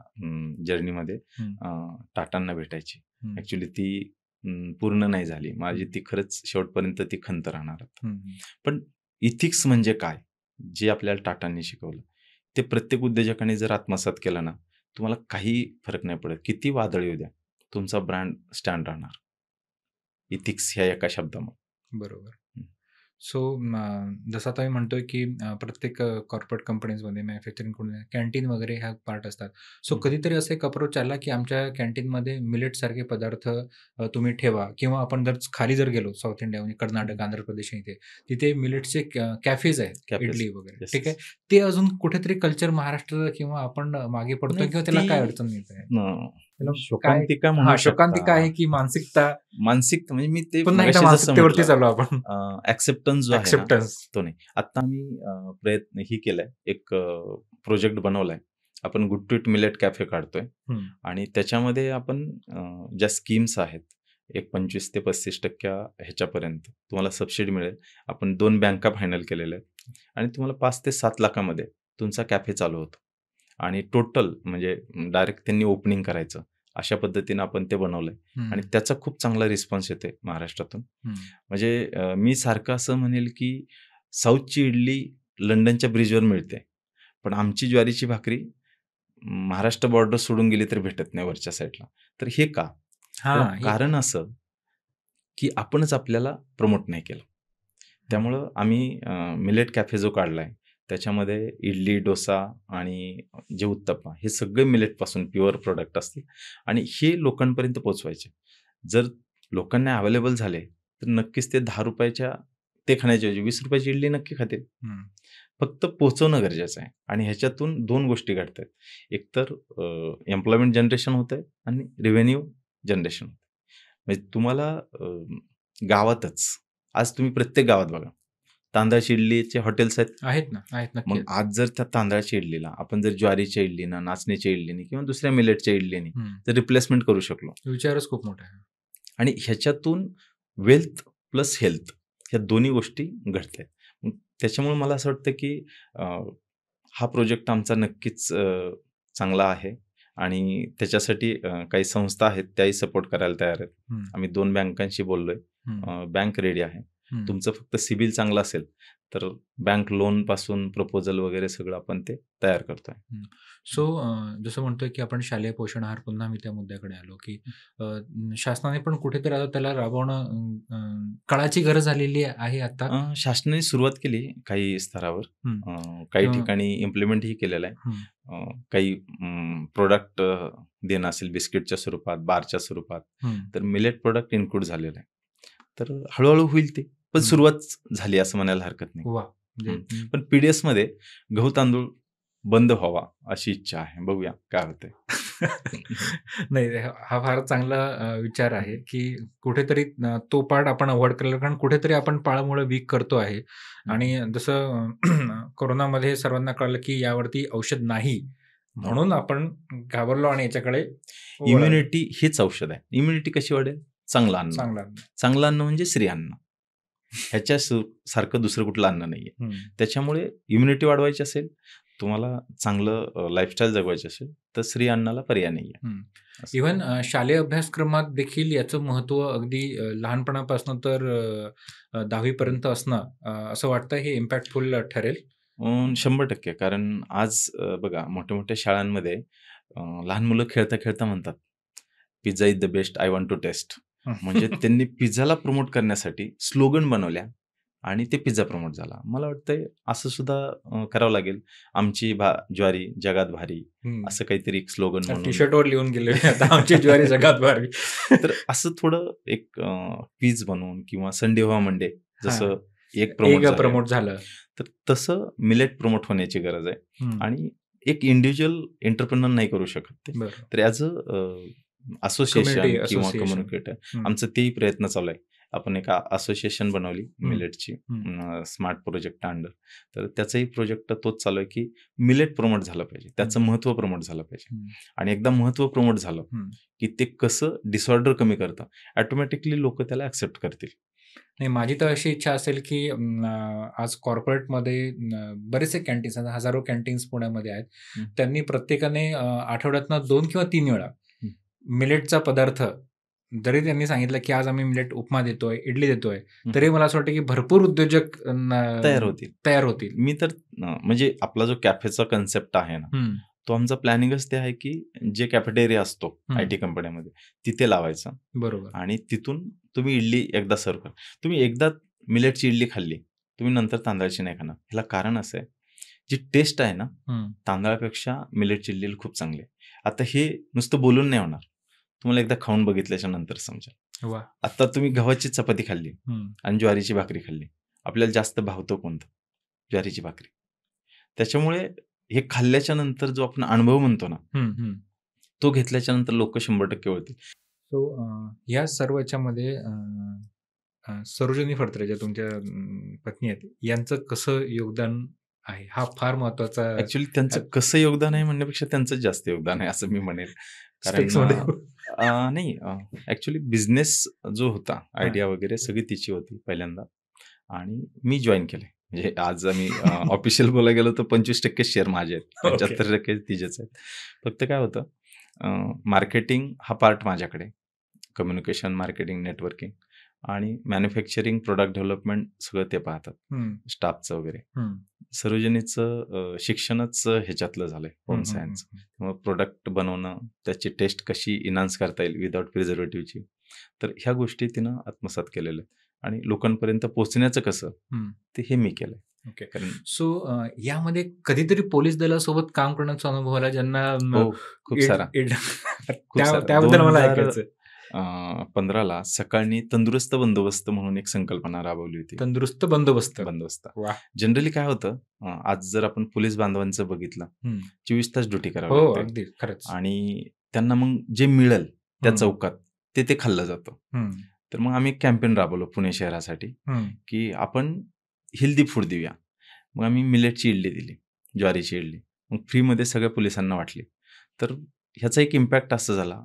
जर्नीमध्ये हं, टाटांना भेटायची. हं, ॲक्चुअली ती पूर्ण नाही झाली. माझी हं, ती खरंच शेवटपर्यंत ती खंत राहणार आता. हं, हं. पण इथिक्स म्हणजे काय? जे आपल्याला टाटांनी शिकवलं. ते प्रत्येक उद्योजकाने जर आत्मसात केलं ना, तुम्हाला काही फरक नाही पडत. किती वादळ येऊ द्या, तुमचा ब्रँड स्टँड राहणार. इथिक्स ह्या एका शब्दामध्ये. बरोबर. हं, सो जसं आता मी म्हणतोय, की प्रत्येक कॉर्पोरेट कंपनीजमध्ये मॅन्युफॅक्चरिंग कॅन्टीन वगैरे ह्या पार्ट असतात. सो हं. कधीतरी असा एक अप्रोच आला, की आमच्या कॅन्टीनमध्ये मिलेटसारखे पदार्थ तुम्ही ठेवा किंवा आपण जर खाली जर गेलो साऊथ इंडिया म्हणजे कर्नाटक, आंध्र प्रदेश इथे, तिथे मिलेट्सचे कॅफेज आहेत, कॅपेसिटी. इडली वगैरे, येस, ठीक आहे. येस. ते अजून कुठेतरी कल्चर महाराष्ट्र किंवा आपण मागे पडतोय नाही किंवा त्याला ती काय अडचण येते? त्याला काय शोकांतिका म्हणू शकता. शोकांतिका आहे की मानसिकता? मानसिक म्हणजे मी ते पुन्हा एकदा मगाशी जसं मानसिकतेवरतीच म्हटलं आलो आपण. ॲक्सेप्टन्स जो आहे ना, एक्सेप्टन्स. तो नाही. आता आम्ही प्रयत्न ही केलाय, एक प्रोजेक्ट बनवलाय. आपण good to eat millet cafe काढतोय हं, आणि त्याच्यामध्ये आपण ज्या स्कीम्स आहेत, एक 25% ते 35% ह्याच्यापर्यंत तुम्हाला सबसिडी मिळेल. आपण 2 बँका फायनल केलेल्या आहेत आणि तुम्हाला 5 ते 7 लाखामध्ये तुमचा कॅफे चालू होतो आणि टोटल म्हणजे डायरेक्ट त्यांनी ओपनिंग करायचं. अशा पद्धतीनं आपण ते बनवलंय आणि हं, त्याचा खूप चांगला रिस्पॉन्स येतोय महाराष्ट्रातून. हं. म्हणजे मी सारखं असं म्हणेल, की साऊथची इडली लंडनच्या ब्रिजवर मिळते. पण आमची ज्वारीची भाकरी महाराष्ट्र बॉर्डर सोडून गेली तरी भेटत नाही वरच्या साईडला. तर हे का? त्याला हां, हे कारण असं, की आपणच आपल्याला प्रमोट नाही केलं. हं, त्यामुळं आम्ही मिलेट कॅफे जो काढलाय, त्याच्यामध्ये इडली, डोसा आणि जे उत्तप्पा हे सगळे मिलेटपासून प्युअर प्रॉडक्ट असतील आणि हे लोकांपर्यंत पोहोचवायचे. जर लोकांना अवेलेबल झाले, तर नक्कीच ते ₹10 ते खाण्याच्या ऐवजी ₹20 ची इडली नक्की खातील. हं. फक्त पोहोचवणं गरजेचं आहे आणि ह्याच्यातून 2 गोष्टी घडतायत. एकतर एम्प्लॉयमेंट जनरेशन होतंय आणि रेव्हेन्यू जनरेशन होतंय. म्हणजे तुम्हाला गावातच आज तुम्ही प्रत्येक गावात बघा, तांदळाची इडलीचे हॉटेल्स आहेत. आहेत ना, आहेत मग नक्कीच. आज जर त्या तांदळाच्या इडलीला आपण जर ज्वारीच्या इडलीनं, नाचणीच्या इडलीनी किंवा दुसऱ्या मिलेटच्या इडलीनी हं. जर रिप्लेसमेंट करू शकलो विचारच खूप मोठा आहे. आणि ह्याच्यातून वेल्थ प्लस हेल्थ ह्या दोन्ही गोष्टी घडतायत. मग त्याच्यामुळे मला असं वाटतं, की अ, हा प्रोजेक्ट आमचा नक्कीच चांगला आहे आणि त्याच्यासाठी काही संस्था आहेत त्याही सपोर्ट करायला तयार आहेत. हं, आम्ही 2 बँकांशी बोललोय. हं, बँक रेडी आहे. हं, तुमचं फक्त सिबिल चांगलं असेल, तर बँक लोनपासून प्रपोजल वगैरे सगळं आपण ते तयार करतोय. हं. सो जसं म्हणतोय, की आपण शालेय पोषण आहार पुन्हा मी त्या मुद्द्याकडे आलो, की शासनाने पण कुठेतरी आता त्याला राबवणं काळाची गरज झालेली आहे आता. शासनाने सुरुवात केली काही स्तरावर. हं. काही किंवा ठिकाणी इम्प्लिमेंटही केलेलं आहे. हं, काही प्रॉडक्ट देणं असेल बिस्किटच्या स्वरूपात, बारच्या स्वरूपात, हं, तर मिलेट प्रॉडक्ट इन्क्लूड झालेलं आहे. तर हळू होईल ते. पण हं. सुरुवात झाली असं म्हणायला हरकत नाही. वाह! म्हणजे हं. पण पी-डी-एसमध्ये गहू तांदूळ बंद व्हावा अशी इच्छा आहे. बघूया काय होतंय. नाही, हा फार चांगला विचार आहे, की कुठेतरी तो पार्ट आपण अव्हॉइड केला कारण कुठेतरी आपण पाळमुळं वीक करतो आहे आणि जसं कोरोनामध्ये सर्वांना कळलं, की यावरती औषध नाही. म्हणून आपण घाबरलो आणि याच्याकडे वळालो. इम्युनिटी हेच औषध आहे. इम्युनिटी कशी वाढेल? चांगलं अन्न. चांगला. चांगलं अन्न म्हणजे श्री अन्न. ह्याच्या सारखं दुसरं कुठलं अन्न नाहीये. हं. त्याच्यामुळे इम्युनिटी वाढवायची असेल, तुम्हाला चांगलं लाईफस्टाईल जगवायची असेल, तर श्री अन्नाला पर्याय नाहीये. हं. असं. इव्हन शालेय अभ्यासक्रमात देखील याचं महत्त्व अगदी लहानपणापासून तर 10वी पर्यंत असणं असं वाटतं हे इम्पॅक्टफुल ठरेल. 100% कारण आज बघा मोठ्या-मोठ्या शाळांमध्ये लहान मुलं खेळता-खेळता म्हणतात, "pizza is the best, I want to taste." म्हणजे त्यांनी पिझ्झाला प्रमोट करण्यासाठी स्लोगन बनवल्या आणि ते पिझ्झा प्रमोट झाला. मला वाटतंय असं सुद्धा करावं लागेल. आमची ज्वारी जगात भारी हं. असं काहीतरी एक स्लोगन म्हणून. टी-शर्टवर लिहून गेले आता आमची ज्वारी जगात भारी. तर असं थोडं एक क्विज बनवून किंवा संडे व्हा मंडे हां. जसं एक प्रमोट एक झालंय. प्रमोट झालं. तर तसं मिलेट प्रमोट होण्याची गरज आहे हं. आणि एक इंडिव्हिज्युअल एंटरप्रेन्योर नाही करू शकत ते. बरं. तर ॲज असोसिएशन कम्युनिटी किंवा असोसिएशन. कम्युनिकेटर हं. आमचा तेही प्रयत्न चालू आहे. आपण एक असोसिएशन बनवली हं. मिलेटची हं. Smart project under. तर त्याचाही प्रोजेक्ट तोच चालू आहे, की मिलेट प्रमोट झालं पाहिजे. त्याचं महत्त्व प्रमोट झालं पाहिजे. हं. आणि एकदा महत्त्व प्रमोट झालं, हं. की ते कसं डिसऑर्डर कमी करतं, ऑटोमॅटिकली लोकं त्याला ॲक्सेप्ट करतील. नाही, माझी तर अशी इच्छा असेल, की आज कॉर्पोरेटमध्ये बरेचसे कॅन्टीन्स आहेत, हजारो कॅन्टीन्स पुण्यामध्ये आहेत. हं. त्यांनी प्रत्येकाने आठवड्यातनं 2 किंवा 3 वेळा हं. मिलेटचा पदार्थ जरी त्यांनी सांगितलं, की आज आम्ही मिलेट उपमा देतोय, इडली देतोय, हं. तरी मला असं वाटतं, की भरपूर उद्योजक तयार होतील. तयार होतील. मी तर म्हणजे आपला जो कॅफेचा कन्सेप्ट आहे ना, हं, तो आमचा प्लॅनिंगच ते आहे, की जे कॅफेटेरिया असतो हं. आय-टी कंपन्यांमध्ये तिथे लावायचा बरोबर. आणि तिथून तुम्ही इडली एकदा सर्व्ह करा. तुम्ही एकदा मिलेटची इडली खाल्ली, तुम्ही नंतर तांदळाची नाही खाणार. ह्याला कारण असं आहे, जी टेस्ट आहे ना, हं. तांदळापेक्षा मिलेटची इडलीला खूप चांगली आहे. आता हे नुसतं बोलून नाही होणार. तुम्हाला एकदा खाऊन बघितल्याच्या नंतर समजेल. वाह! आता तुम्ही गव्हाची चपाती खाल्ली हं. आणि ज्वारीची भाकरी खाल्ली. आपल्याला जास्त भावतं कोणतं? ज्वारीची भाकरी. त्याच्यामुळे हे खाल्ल्याच्या नंतर जो आपण अनुभव म्हणतो ना, हं, हं. तो घेतल्याच्या नंतर लोकं 100% वळतील. सो या सर्व याच्यामध्ये सरोजिनी फडतरे ज्या तुमच्या पत्नी आहेत, यांचं कसं योगदान आहे? हा फार महत्त्वाचा ॲक्चुअली त्यांचं कसं योगदान आहे म्हणण्यापेक्षा त्यांचंच जास्त योगदान आहे असं मी म्हणेन. कारण स्टेक्समध्ये. नाही ॲक्चुअली बिझनेस जो होता, हां. आयडिया वगैरे सगळी तिची होती पहिल्यांदा आणि मी जॉइन केले. म्हणजे आज आम्ही ऑफिशियल बोलायला गेलो तर 25% शेअर माझे आहेत. ओके. 75% तिचेच आहेत. फक्त काय होतं मार्केटिंग हा पार्ट माझ्याकडे. कम्युनिकेशन, मार्केटिंग, नेटवर्किंग आणि मॅन्युफॅक्चरिंग, प्रॉडक्ट डेव्हलपमेंट सगळं ते पाहतात. हं, स्टाफचं वगैरे. हं. सरोजिनीचं शिक्षणच ह्याच्यातलं झालंय हं, होम हं, हं, सायन्स. हं. मग प्रोडक्ट बनवणं, त्याची टेस्ट कशी एन्हान्स करता येईल विदाऊट प्रिझर्व्हेटिव्हची. तर ह्या गोष्टी तिनं आत्मसात केलेल्या आहेत आणि लोकांपर्यंत पोहोचण्याचं कसं, हं. ते हे मी केलंय. ओके. कारण सो यामध्ये कधीतरी पोलीस दलासोबत काम करण्याचा अनुभव आला ज्यांना हो, खूप इड सारा. इड खूप सारा. त्याबद्दल मला ऐकायचं. 2015ला सकाळनी तंदुरुस्त बंदोबस्त म्हणून एक संकल्पना राबवली होती. तंदुरुस्त बंदोबस्त. बंदोबस्त. वाह! जनरली काय होतं, आज जर आपण पोलीस बांधवांचं बघितलं, हं. 24 तास ड्युटी करावी हो, लागते अगदी खरंच. आणि त्यांना मग जे मिळेल त्या हं, चौकात ते खाल्लं जातं. हं, तर मग आम्ही कॅम्पेन राबवलं पुणे शहरासाठी, हं, की आपण हेल्दी फूड देऊया. मग आम्ही मिलेटची इडली दिली, ज्वारीची इडली. मग फ्रीमध्ये सगळ्या पोलिसांना वाटली. तर ह्याचा एक इम्पॅक्ट असा झाला,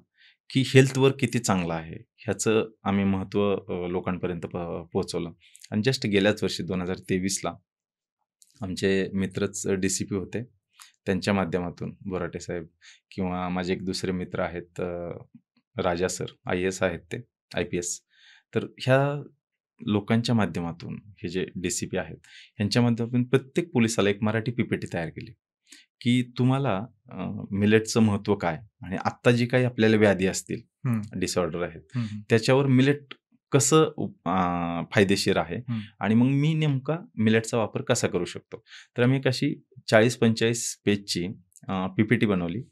की हेल्थवर किती चांगलं आहे, ह्याचं आम्ही महत्त्व लोकांपर्यंत पोहोचवलं. आणि जस्ट गेल्याच वर्षी 2023ला आमचे मित्रच डी-सी-पी होते. त्यांच्या माध्यमातून बोराटे साहेब किंवा माझे एक दुसरे मित्र आहेत, राजा सर, आय-ए-एस आहेत ते, आय-पी-एस. तर ह्या लोकांच्या माध्यमातून हे जे डी-सी-पी आहेत, ह्यांच्या माध्यमातून प्रत्येक पोलिसाला एक मराठी पी-पी-टी तयार केली, की तुम्हाला मिलेटचं महत्त्व काय आणि आत्ता जी काही आपल्याला व्याधी असतील, हं, डिसऑर्डर आहेत, हं, हं, त्याच्यावर मिलेट कसं फायदेशीर आहे हं. आणि मग मी नेमका मिलेटचा वापर कसा करू शकतो. तर आम्ही एक अशी 40-45 पेजची पी-पी-टी बनवली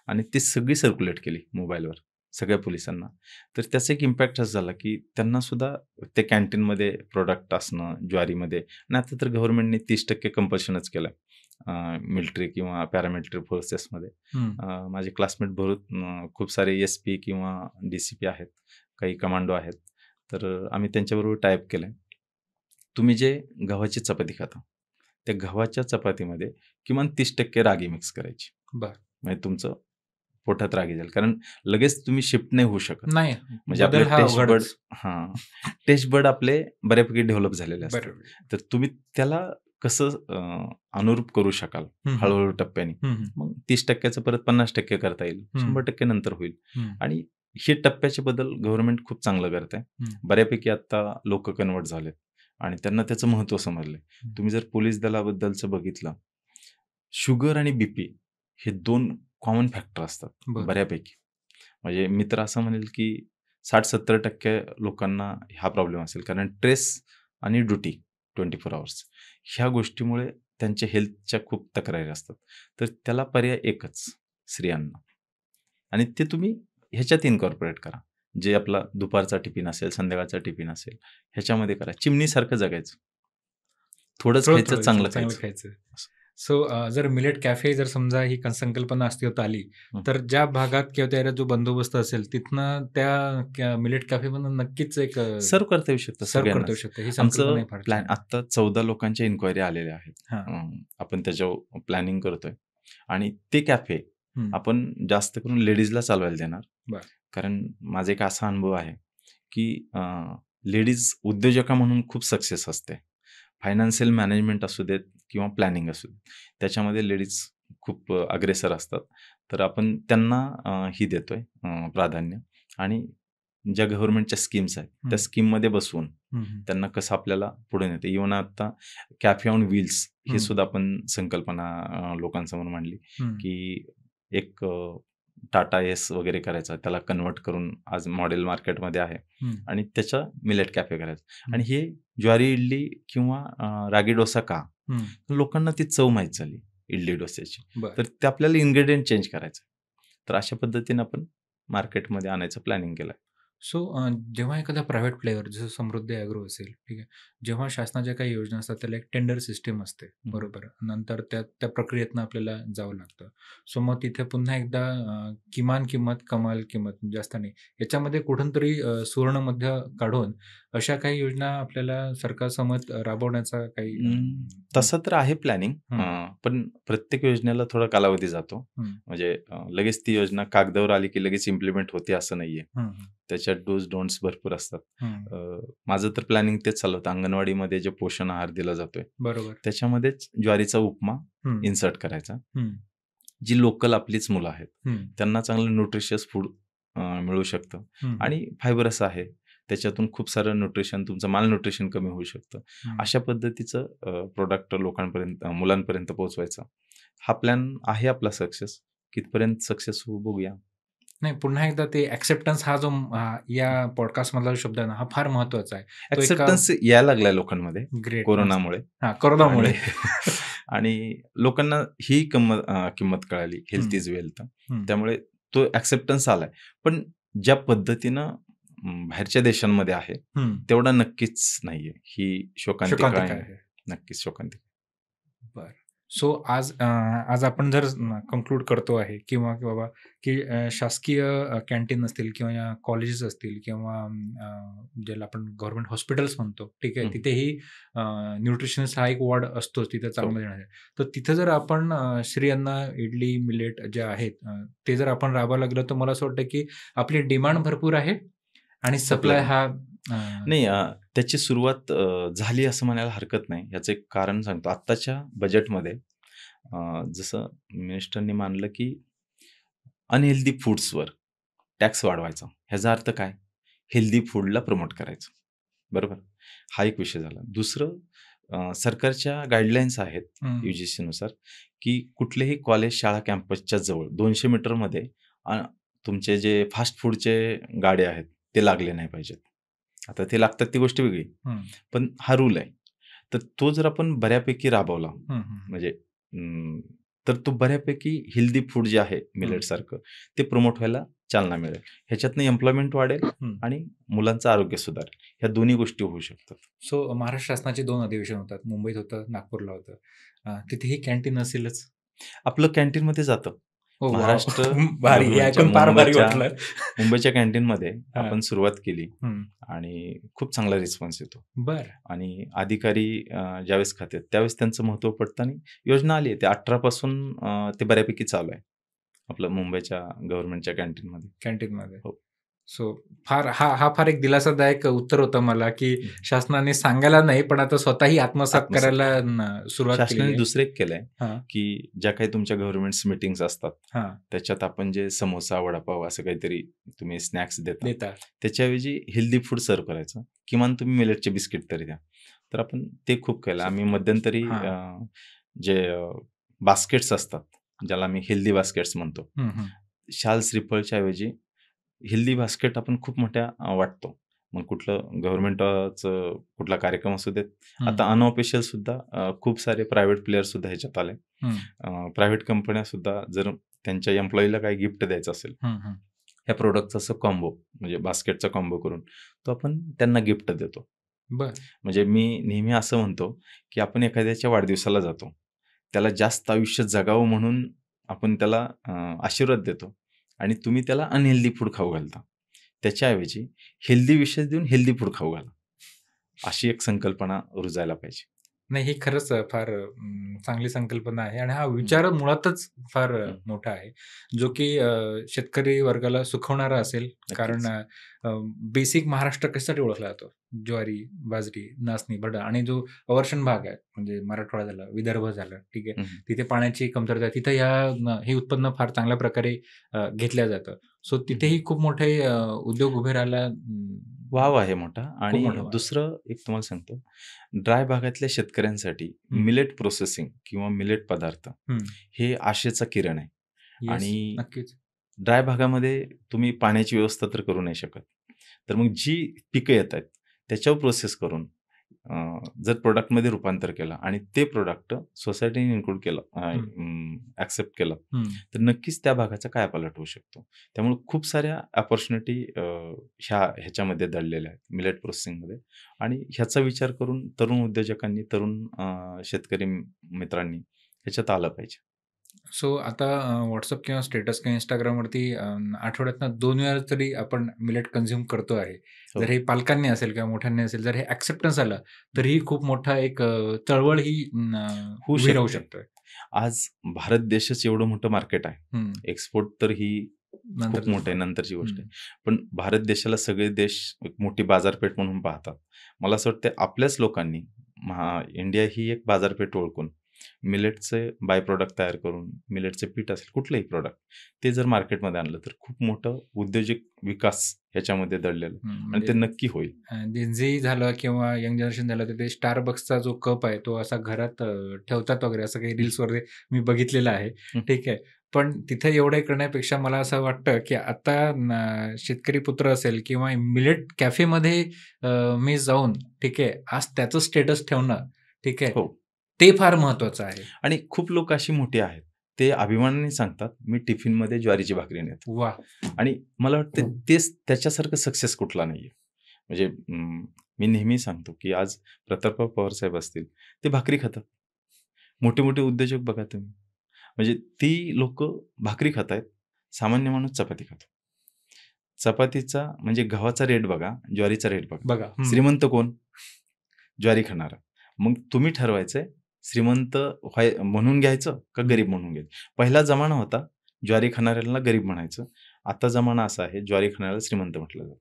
आणि ती सगळी सर्क्युलेट केली मोबाईलवर सगळ्या पोलिसांना. तर त्याचा एक इम्पॅक्ट असा झाला, की त्यांना सुद्धा ते कॅन्टीनमध्ये प्रॉडक्ट असणं, ज्वारीमध्ये आणि आता तर गव्हर्नमेंटने 30% कंपल्शनच केलं मिलिटरी किंवा पॅरामिलिटरी फोर्सेसमध्ये. हं. माझे क्लासमेट खूप सारे एस-पी किंवा डी-सी-पी आहेत, काही कमांडो आहेत. तर आम्ही त्यांच्याबरोबर टाय केलंय. तुम्ही जे गव्हाची चपाती खाता, त्या गव्हाच्या चपातीमध्ये किमान 30% रागी मिक्स करायची. बरं. म्हणजे तुमचं पोटात रागी जाईल. कारण लगेच तुम्ही शिफ्ट नाही होऊ शकत. नाही, म्हणजे आपले बदल हा टेस्ट बड अवघडच. हां, टेस्ट बड आपले बऱ्यापैकी डेव्हलप झालेले असतात. बरोबर. तर तुम्ही त्याला कसं अनुरूप करू शकाल हं, हं, हळू-हळू टप्प्याने. हं, हं, मग 30% परत 50% करता येईल. हं, 100% नंतर होईल. हं, आणि हे टप्प्याचे बदल गव्हर्नमेंट खूप चांगलं करत आहे. हं, बऱ्यापैकी आता लोकं कन्व्हर्ट झालेत आणि त्यांना त्याचं महत्त्व समजलंय. हं. तुम्ही जर पोलीस दलाबद्दलचं बघितलं, शुगर आणि बीपी हे 2 कॉमन फॅक्टर असतात बरं. बऱ्यापैकी. म्हणजे मी तर असं म्हणेल, की 60-70% लोकांना हा प्रॉब्लेम असेल. कारण ट्रेस आणि ड्युटी 24 अवर्स ह्या गोष्टीमुळे त्यांच्या हेल्थच्या खूप तक्रारी असतात. तर त्याला पर्याय एकच स्त्रियांना आणि ते तुम्ही ह्याच्यात इन्कॉर्पोरेट करा. जे आपला दुपारचा टिफिन असेल, संध्याकाळचा टिफिन असेल, ह्याच्यामध्ये करा. चिमणीसारखं जगायचं. थोडंच खायचं, थोडं-थोडं चांगलं चांगलं खायचं. खायचं. असं. सो जर मिलेट कॅफे जर समजा ही संकल्पना अस्तित्वात आली, हं. तर ज्या भागात किंवा त्या एरियात जो बंदोबस्त असेल, तिथनं त्या मिलेट कॅफेमधून नक्कीच एक सर्व्ह करता येऊ शकतं सर्व्ह करता येऊ सगळ्यांनाच. शकते. ही आमचं संकल्पनाही फार प्लॅन छान आहे. आत्ता 14 लोकांच्या इन्क्वायरी आलेल्या आहेत. हां. आपण त्याच्यावर प्लॅनिंग करतोय आणि ते कॅफे हं. आपण जास्त करून लेडीजला चालवायला देणार. बरं. कारण माझा एक असा अनुभव आहे, की लेडीज उद्योजका म्हणून खूप सक्सेस असते. फायनान्शियल मॅनेजमेंट असू देत किंवा प्लॅनिंग असू देत. त्याच्यामध्ये लेडीज खूप अग्रेसर असतात. तर आपण त्यांना ही देतोय प्राधान्य आणि ज्या गव्हर्नमेंटच्या स्कीम्स आहेत, त्या हं. स्कीममध्ये बसवून हं, हं. त्यांना कसं आपल्याला पुढे नेता येईल. इव्हन आता कॅफे ऑन व्हील्स हे हं. सुद्धा आपण संकल्पना लोकांसमोर मांडली, हं. की एक टाटा एस वगैरे करायचा, त्याला कन्व्हर्ट करून आज मॉडेल मार्केटमध्ये आहे हं. आणि त्याचा मिलेट कॅफे करायचा. हं. आणि हे ज्वारी इडली किंवा रागी डोसा का? हं. तर लोकांना ती चव माहीत झाली इडली डोस्याची. बरं. तर ते आपल्याला इन्ग्रेडियंट चेंज करायचं. तर अशा पद्धतीने आपण मार्केटमध्ये आणायचं प्लॅनिंग केलंय. सो जेव्हा एखादा प्रायव्हेट प्लेयर जसं समृद्धी ॲग्रो असेल, ठीक आहे. जेव्हा शासनाच्या काही योजना असतात त्याला एक टेंडर सिस्टम असते, हं. बरोबर. नंतर त्या प्रक्रियेतनं आपल्याला जावं लागतं. सो मग तिथे पुन्हा एकदा किमान किंमत, कमाल किंमत जास्त नाही. याच्यामध्ये कुठूनतरी सुवर्णमध्य काढून अशा काही योजना आपल्याला सरकारसमोर राबवण्याचा काही तसं तर आहे प्लॅनिंग. हं, पण प्रत्येक योजनेला थोडा कालावधी जातो. हं, म्हणजे लगेच ती योजना कागदावर आली की लगेच इम्प्लिमेंट होते असं नाहीये. हं, हं, त्याच्यात डूज डोंट्स भरपूर असतात. हं. माझं तर प्लॅनिंग तेच चालू होतं. अंगणवाडीमध्ये जे पोषण आहार दिला जातोय, बरोबर. त्याच्यामध्येच ज्वारीचा उपमा हं, इन्सर्ट करायचा. हं, जी लोकल आपलीच मुलं आहेत, हं, त्यांना चांगलं न्यूट्रिशियस फूड मिळू शकतं हं, आणि फायबरस आहे. त्याच्यातून खूप सारं न्यूट्रिशन, तुमचं माल न्यूट्रिशन कमी होऊ शकतं. हं. अशा पद्धतीचं प्रोडक्ट लोकांपर्यंत, मुलांपर्यंत पोहोचवायचा हा प्लॅन आहे आपला सक्सेस. कितपर्यंत सक्सेस होऊ बघूया. नाही, पुन्हा एकदा ते एक्सेप्टन्स हा जो या पॉडकास्टमधला शब्द आहे ना, हा फार महत्वाचा आहे. तो एका ॲक्सेप्टन्स यायला लागलाय लोकांमध्ये ग्रेट मस्त. कोरोनामुळे. हां, आणि कोरोनामुळे. आणि लोकांना ही किंमत कळाली. हेल्थ हं, इज वेल्थ. हं, त्यामुळे तो ॲक्सेप्टन्स आलाय. पण ज्या पद्धतीनं बाहेरच्या देशांमध्ये आहे, हं. तेवढा नक्कीच नाहीये. ही शोकांतिका शोकांतिका आहे. आहे. नक्कीच शोकांतिका. बरं. सो आज आपण जर कन्क्लूड करतो आहे किंवा की बाबा की शासकीय कॅन्टीन असतील किंवा या कॉलेजेस असतील किंवा ज्याला आपण गव्हर्नमेंट हॉस्पिटल्स म्हणतो, ठीक आहे. हं. तिथेही न्यूट्रिशनिस्ट हा एक वॉर्ड असतोच तिथे हो. चांगलं देण्यासाठी. तर तिथं जर आपण श्री अन्न, इडली, मिलेट जे आहेत ते जर आपण राबवायला लागलो तर मला असं वाटतं की आपली डिमांड भरपूर आहे आणि सप्लाय सप्लाय हा नाही, त्याची सुरुवात झाली असं म्हणायला हरकत नाही. याचं एक कारण सांगतो. आत्ताच्या बजेटमध्ये जसं मिनिस्टरनी मानलं, की अनहेल्दी फूड्सवर टॅक्स वाढवायचा. ह्याचा अर्थ काय? हेल्दी फूडला प्रमोट करायचं. बरोबर? हा एक विषय झाला. दुसरं, सरकारच्या गाईडलाईन्स आहेत हं, यू-जी-सीनुसार, की कुठलेही कॉलेज, शाळा कॅम्पसच्या जवळ 200 मीटरमध्ये अ, तुमचे जे फास्ट फूडचे गाडे आहेत, ते लागले नाही पाहिजेत. आता ते लागतात ती गोष्ट वेगळी. हं, पण हा रूल आहे. तर तो जर आपण बऱ्यापैकी राबवला, हं, हं, म्हणजे अं, तर तो बऱ्यापैकी हेल्दी फूड जे आहे हं, मिलेटसारखं, ते प्रमोट व्हायला चालना मिळेल. ह्याच्यातनं एम्प्लॉयमेंट वाढेल हं. आणि मुलांचं आरोग्य सुधारेल. ह्या दोन्ही गोष्टी होऊ शकतात. सो महाराष्ट्र शासनाचे 2 अधिवेशन होतात. मुंबईत होतं, नागपूरला होतं. तिथेही कॅन्टीन असेलच? आपलं कॅन्टीनमध्ये जातं. हो, वॉव! महाराष्ट्र भारी. हे गव्हर्नमेंटच्या ऐकून फार भारी मुंबईच्या वाटलं. मुंबईच्या कॅन्टीनमध्ये हां. आपण सुरुवात केली हं. आणि खूप चांगला रिस्पॉन्स येतो. बरं. आणि अधिकारी ज्यावेळेस खातात, त्यावेळेस त्यांचं महत्त्व पडतं आणि योजना आली आहे. ते 18 पासून ते बऱ्यापैकी चालू आहे. आपलं मुंबईच्या गव्हर्नमेंटच्या कॅन्टीनमध्ये. कॅन्टीनमध्ये. हो. सो हा फार एक दिलासादायक उत्तर होतं मला, की हं. शासनाने सांगायला नाही, पण आता स्वतःही आत्मसात आत्मसात करायला केलं. सुरुवात शासनाने केलेली आहे. दुसरं एक केलंय, हां, की ज्या काही तुमच्या गव्हर्नमेंट्स मीटिंग्स असतात, हां. त्याच्यात आपण जे समोसा, वडापाव असं काहीतरी तुम्ही स्नॅक्स देता, देता. त्याच्याऐवजी हेल्दी फूड सर्व्ह करायचं. किमान तुम्ही मिलेटचे बिस्किट तरी द्या. तर आपण ते खूप केलं. आम्ही मध्यंतरी हां. जे बास्केट्स असतात, ज्याला आम्ही हेल्दी बास्केट्स म्हणतो. हं, हं. शाल श्रीफळच्या ऐवजी हेल्दी बास्केट आपण खूप मोठ्या वाटतो. मग कुठलं गव्हर्नमेंटचं कुठला कार्यक्रम असू देत. हं, आता अनऑफिशियल सुद्धा खूप सारे प्रायव्हेट प्लेयर्स सुद्धा ह्याच्यात आले. हं, प्रायव्हेट कंपन्या सुद्धा जर त्यांच्या एम्प्लॉयीला काही गिफ्ट द्यायचं असेल, हं, हं. ह्या प्रॉडक्टचा असं कॉम्बो म्हणजे बास्केटचा कॉम्बो करून तो आपण त्यांना गिफ्ट देतो. बरं. म्हणजे मी नेहमी असं म्हणतो, की आपण एखाद्याच्या वाढदिवसाला जातो. त्याला जास्त आयुष्य जगावं म्हणून आपण त्याला आशीर्वाद देतो आणि तुम्ही त्याला अनहेल्दी फूड खाऊ घालता. त्याच्याऐवजी हेल्दी विशेष देऊन हेल्दी फूड खाऊ घाला. अशी एक संकल्पना रुजायला पाहिजे. नाही, ही खरंच फार चांगली संकल्पना आहे आणि हा हं, विचार मुळातच फार हं. मोठा आहे, जो की शेतकरी वर्गाला सुखवणारा असेल. कारण नक्कीच. बेसिक महाराष्ट्र कशासाठी ओळखला जातो? ज्वारी, बाजरी, नाचणी, भरड आणि जो अवर्षण भाग आहे, म्हणजे मराठवाडा झाला, विदर्भ झाला, ठीक आहे. हं, हं. तिथे पाण्याची कमतरता आहे. तिथं हे उत्पन्न फार चांगल्या प्रकारे घेतलं जातं. सो हं. तिथेही खूप मोठे उद्योग उभे राहायला वाव आहे मोठा. खूप आणि मोठा वाव आहे. दुसरं एक तुम्हाला सांगतो, ड्राय भागातल्या शेतकऱ्यांसाठी हं, मिलेट प्रोसेसिंग किंवा मिलेट पदार्थ हं. हे आशेचा किरण आहे. येस, आणि नक्कीच. ड्राय भागामध्ये तुम्ही पाण्याची व्यवस्था तर करू नाही शकत. तर मग जी पिकं येत आहेत, त्याच्यावर प्रोसेस करून अ, जर प्रॉडक्टमध्ये रूपांतर केलं आणि ते प्रॉडक्ट सोसायटीने इन्क्लूड केलं, हं, ॲक्सेप्ट केलं, हं. तर नक्कीच त्या भागाचा कायापालट होऊ शकतो. त्यामुळे खूप साऱ्या अपॉर्च्युनिटी ह्याच्यामध्ये दडलेल्या आहेत मिलेट प्रोसेसिंगमध्ये. आणि ह्याचा विचार करून तरुण उद्योजकांनी, तरुण शेतकरी मित्रांनी ह्याच्यात आलं पाहिजे. सो आता WhatsApp किंवा स्टेटस किंवा Instagramवरती आठवड्यातनं 2 वेळा तरी आपण मिलेट कन्झ्युम करतो आहे. हो. जर हे पालकांनी असेल किंवा मोठ्यांनी असेल, जर हे एक्सेप्टन्स आलं, तर ही खूप मोठा एक चळवळ ही होऊ उभी राहू शकते. शकते. आज भारत देशच एवढं मोठं मार्केट आहे. हं. एक्सपोर्ट तर ही खूप नंतरचं मोठं आहे, गोष्ट. नंतरची गोष्ट हं. आहे. पण भारत देशाला सगळे देश एक मोठी बाजारपेठ म्हणून पाहतात. मला असं वाटतं आपल्याच लोकांनी इंडिया ही एक बाजारपेठ ओळखून मिलेटचे बाय प्रॉडक्ट तयार करून मिलेटचे पीठ असेल कुठलंही प्रॉडक्ट ते जर मार्केटमध्ये आणलं तर खूप मोठं उद्योजक विकास ह्याच्यामध्ये दडलेलं आहे आणि म्हणजे ते नक्की होईल. जेन झालं किंवा यंग जनरेशन झालं तर ते Starbucksचा जो कप आहे तो असा घरात ठेवतात वगैरे असं काही रील्स वगैरे मी बघितलेलं आहे. हं. ठीक आहे. पण तिथे एवढं करण्यापेक्षा मला असं वाटतं, की आता शेतकरी पुत्र असेल किंवा मिलेट कॅफेमध्ये मी जाऊन ठीक आहे, आज त्याचं स्टेटस ठेवणं, ठीक आहे, हो. ते फार महत्वाचं आहे. आणि खूप लोक अशी मोठी आहेत. ते अभिमानाने सांगतात, "मी टिफिनमध्ये ज्वारीची भाकरी नेतो." वाह! आणि मला वाटतं तेच त्याच्यासारखं सक्सेस कुठला नाहीये. म्हणजे मी नेहमी सांगतो, की आज प्रतापराव पवारसाहेब असतील, ते भाकरी खातात. मोठे-मोठे उद्योजक बघा तुम्ही. म्हणजे ती लोकं भाकरी खातायत. सामान्य माणूस चपाती खातो. चपातीचा म्हणजे गव्हाचा रेट बघा, ज्वारीचा रेट बघा. बघा. श्रीमंत कोण? ज्वारी खाणारा. मग तुम्ही ठरवायचंय श्रीमंत म्हणून घ्यायचं का गरीब म्हणून घ्यायचं? पहिला जमाना होता ज्वारी खाणाऱ्याला गरीब म्हणायचं. आता जमाना असा आहे ज्वारी खाणाऱ्याला श्रीमंत म्हटलं जातं.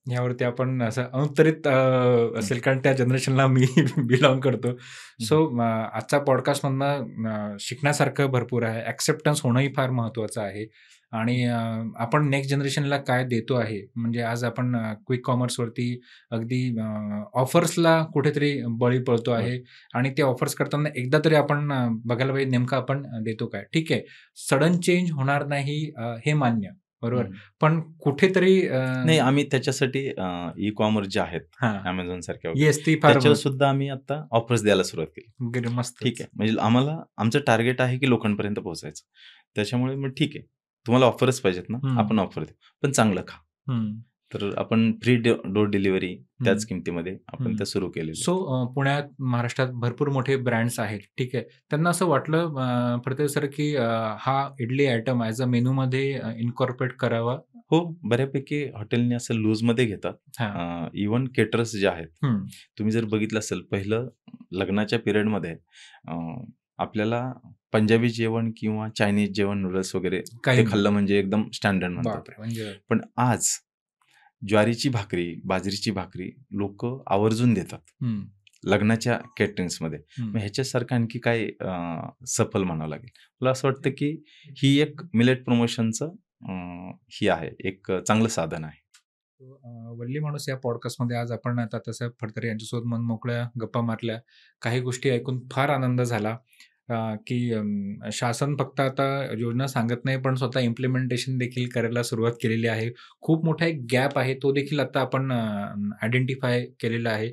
यावरती आपण असं अनुत्तरित हं. असेल कारण त्या जनरेशनला मी बिलॉन्ग करतो. हं. सो आजचा पॉडकास्टमधनं शिकण्यासारखं भरपूर आहे. एक्सेप्टन्स होणंही फार महत्त्वाचं आहे आणि आपण नेक्स्ट जनरेशनला काय देतो आहे, म्हणजे आज आपण क्विक कॉमर्सवरती अगदी ऑफर्सला कुठेतरी बळी पडतो बरं. आहे आणि ते ऑफर्स करताना एकदा तरी आपण बघायला पाहिजे नेमकं आपण देतो काय? ठीक आहे, सडन चेंज होणार नाही हे मान्य, बरोबर. हं. पण कुठेतरी नाही आम्ही त्याच्यासाठी ई-कॉमर्स जे आहेत हां. Amazon सारख्या वगैरे, येस, ती फार त्याच्यावर सुद्धा आम्ही आता ऑफर्स द्यायला सुरुवात केली. मस्तच. ठीक आहे. म्हणजे आम्हाला आमचं टार्गेट आहे की लोकांपर्यंत पोहोचायचं. त्याच्यामुळे मग ठीक आहे. तुम्हाला ऑफरच पाहिजेत ना, हं. आपण ऑफर देऊ. पण चांगलं खा. हं. तर आपण फ्री डोर डिलिव्हरी त्याच हं. किमतीमध्ये आपण हं. त्या सुरू केलेल्या. सो पुण्यात, महाराष्ट्रात भरपूर मोठे ब्रँड्स आहेत. ठीक आहे. त्यांना असं वाटलं प्रत्येक सर की हा इडली आयटम ॲज अ मेनूमध्ये इन्कॉर्पोरेट करावा. हो, बऱ्यापैकी हॉटेलने असं लूजमध्ये घेतात. हां. इव्हन केटरर्स जे आहेत, हं. तुम्ही जर बघितलं असेल पहिलं लग्नाच्या पिरियडमध्ये अ, आपल्याला पंजाबी जेवण किंवा चायनीज जेवण, नूडल्स वगैरे काही ते नाही. खाल्लं म्हणजे एकदम स्टँडर्ड म्हणतात. बापरे! म्हणजे पण आज ज्वारीची भाकरी, बाजरीची भाकरी लोकं आवर्जून देतात. हं. लग्नाच्या कॅटरिंग्समध्ये. हं. मग ह्याच्यासारखं आणखी काय सफल म्हणावं लागेल. मला असं वाटतं की ही एक मिलेट प्रमोशनचं ही आहे, एक चांगलं साधन आहे. वल्ली माणूस या पॉडकास्टमध्ये आज आपण आता तसं फडतरे यांच्यासोबत मनमोकळ्या गप्पा मारल्या. काही गोष्टी ऐकून फार आनंद झाला. की शासन फक्त आता योजना सांगत नाही, पण स्वतः इम्प्लिमेंटेशन देखील करायला सुरुवात केलेली आहे. खूप मोठा एक गॅप आहे, तो देखील आता आपण आयडेंटिफाय केलेला आहे.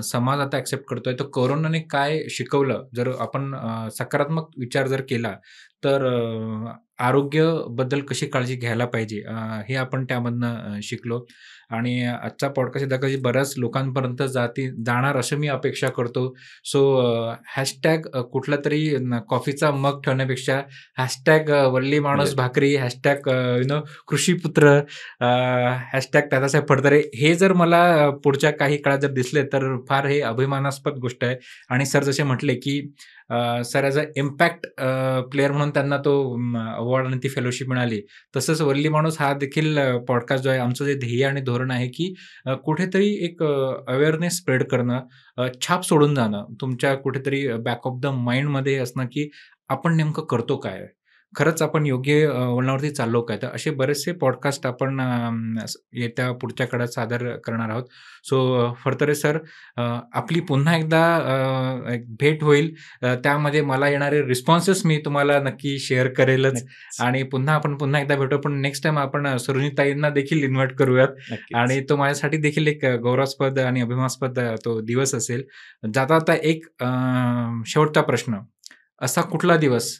समाज आता ॲक्सेप्ट करतोय. तर कोरोनाने काय शिकवलं, जर आपण सकारात्मक विचार जर केला, तर आरोग्याबद्दल कशी काळजी घ्यायला पाहिजे हे आपण त्यामधनं शिकलो आणि आजचा पॉडकास्ट एकदा कधी बऱ्याच लोकांपर्यंत जाणार असं मी अपेक्षा करतो. सो हॅशटॅग कुठलातरी कॉफीचा मग ठेवण्यापेक्षा हॅशटॅग वल्ली माणूस मिलेट. भाकरी, हॅशटॅग कृषीपुत्र, हॅशटॅग दादासाहेब फडतरे हे जर मला पुढच्या काही काळात जर दिसले तर फार हे अभिमानास्पद गोष्ट आहे आणि सर जसे म्हटले की sir as a impact player म्हणून त्यांना तो अवॉर्ड आणि ती फेलोशिप मिळाली. तसंच वल्ली माणूस हा देखील पॉडकास्ट जो आहे आमचं जे ध्येय आणि धोरण आहे की कुठेतरी एक अवेअरनेस स्प्रेड करणं, छाप सोडून जाणं, तुमच्या कुठेतरी बॅक ऑफ द माइंडमध्ये असणं की आपण नेमकं करतो काय? खरंच आपण योग्य वळणावरती चाललो काय? तर असे बरेचसे पॉडकास्ट आपण येत्या पुढच्या काळात सादर करणार आहोत. सो फडतरे सर, आपली पुन्हा एकदा एक भेट होईल. त्यामध्ये मला येणारे रिस्पॉन्सेस मी तुम्हाला नक्की शेअर करेलच नक्कीच. आणि आपण पुन्हा एकदा भेटू. पण नेक्स्ट टाईम आपण सरोनीताईंना देखील इन्व्हाईट करूयात आणि नक्कीच. तो माझ्यासाठी देखील एक गौरवास्पद आणि अभिमानास्पद तो दिवस असेल. जाता एक शेवटचा प्रश्न. असा कुठला दिवस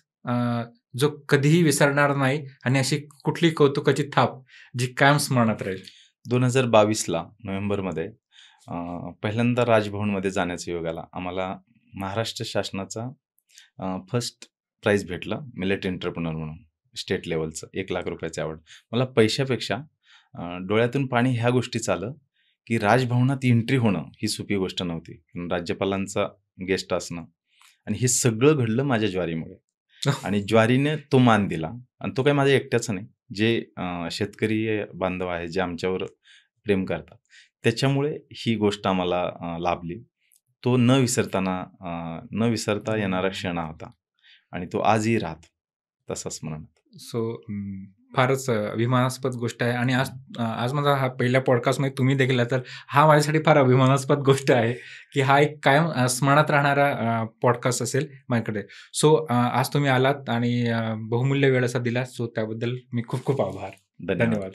जो कधीही विसरणार नाही आणि अशी कुठली कौतुकाची थाप जी कायम स्मरणात राहील? 2022ला नोव्हेंबरमध्ये पहिल्यांदा राजभवनमध्ये जाण्याचा योग आला. आम्हाला महाराष्ट्र शासनाचा फर्स्ट प्राइज भेटलं मिलेट एंटरप्रेन्योर म्हणून स्टेट लेव्हलचं ₹1,00,000 अवॉर्ड. मला पैशापेक्षा डोळ्यातून पाणी ह्या गोष्टीचं आलं, की राजभवनात एंट्री होणं ही सोपी गोष्ट नव्हती. राज्यपालांचा गेस्ट असणं आणि हे सगळं घडलं माझ्या ज्वारीमुळे. आणि ज्वारीने तो मान दिला आणि तो काही माझ्या एकट्याचा नाही. जे शेतकरी बांधव आहेत, जे आमच्यावर प्रेम करतात, त्याच्यामुळे ही गोष्ट आम्हाला लाभली. तो न विसरता येणारा क्षण होता आणि तो आजही राहतो. तसंच म्हणा. सो फारच अभिमानास्पद गोष्ट आहे आणि आज माझा हा पहिल्या पॉडकास्टमध्ये तुम्ही देखील आहे, तर हा माझ्यासाठी फार अभिमानास्पद गोष्ट आहे, की हा एक कायम स्मरणात राहणारा पॉडकास्ट असेल माझ्याकडे. सो आज तुम्ही आलात आणि बहुमूल्य वेळ असा दिला. सो त्याबद्दल मी खूप खूप आभार. धन्यवाद. धन्यवाद.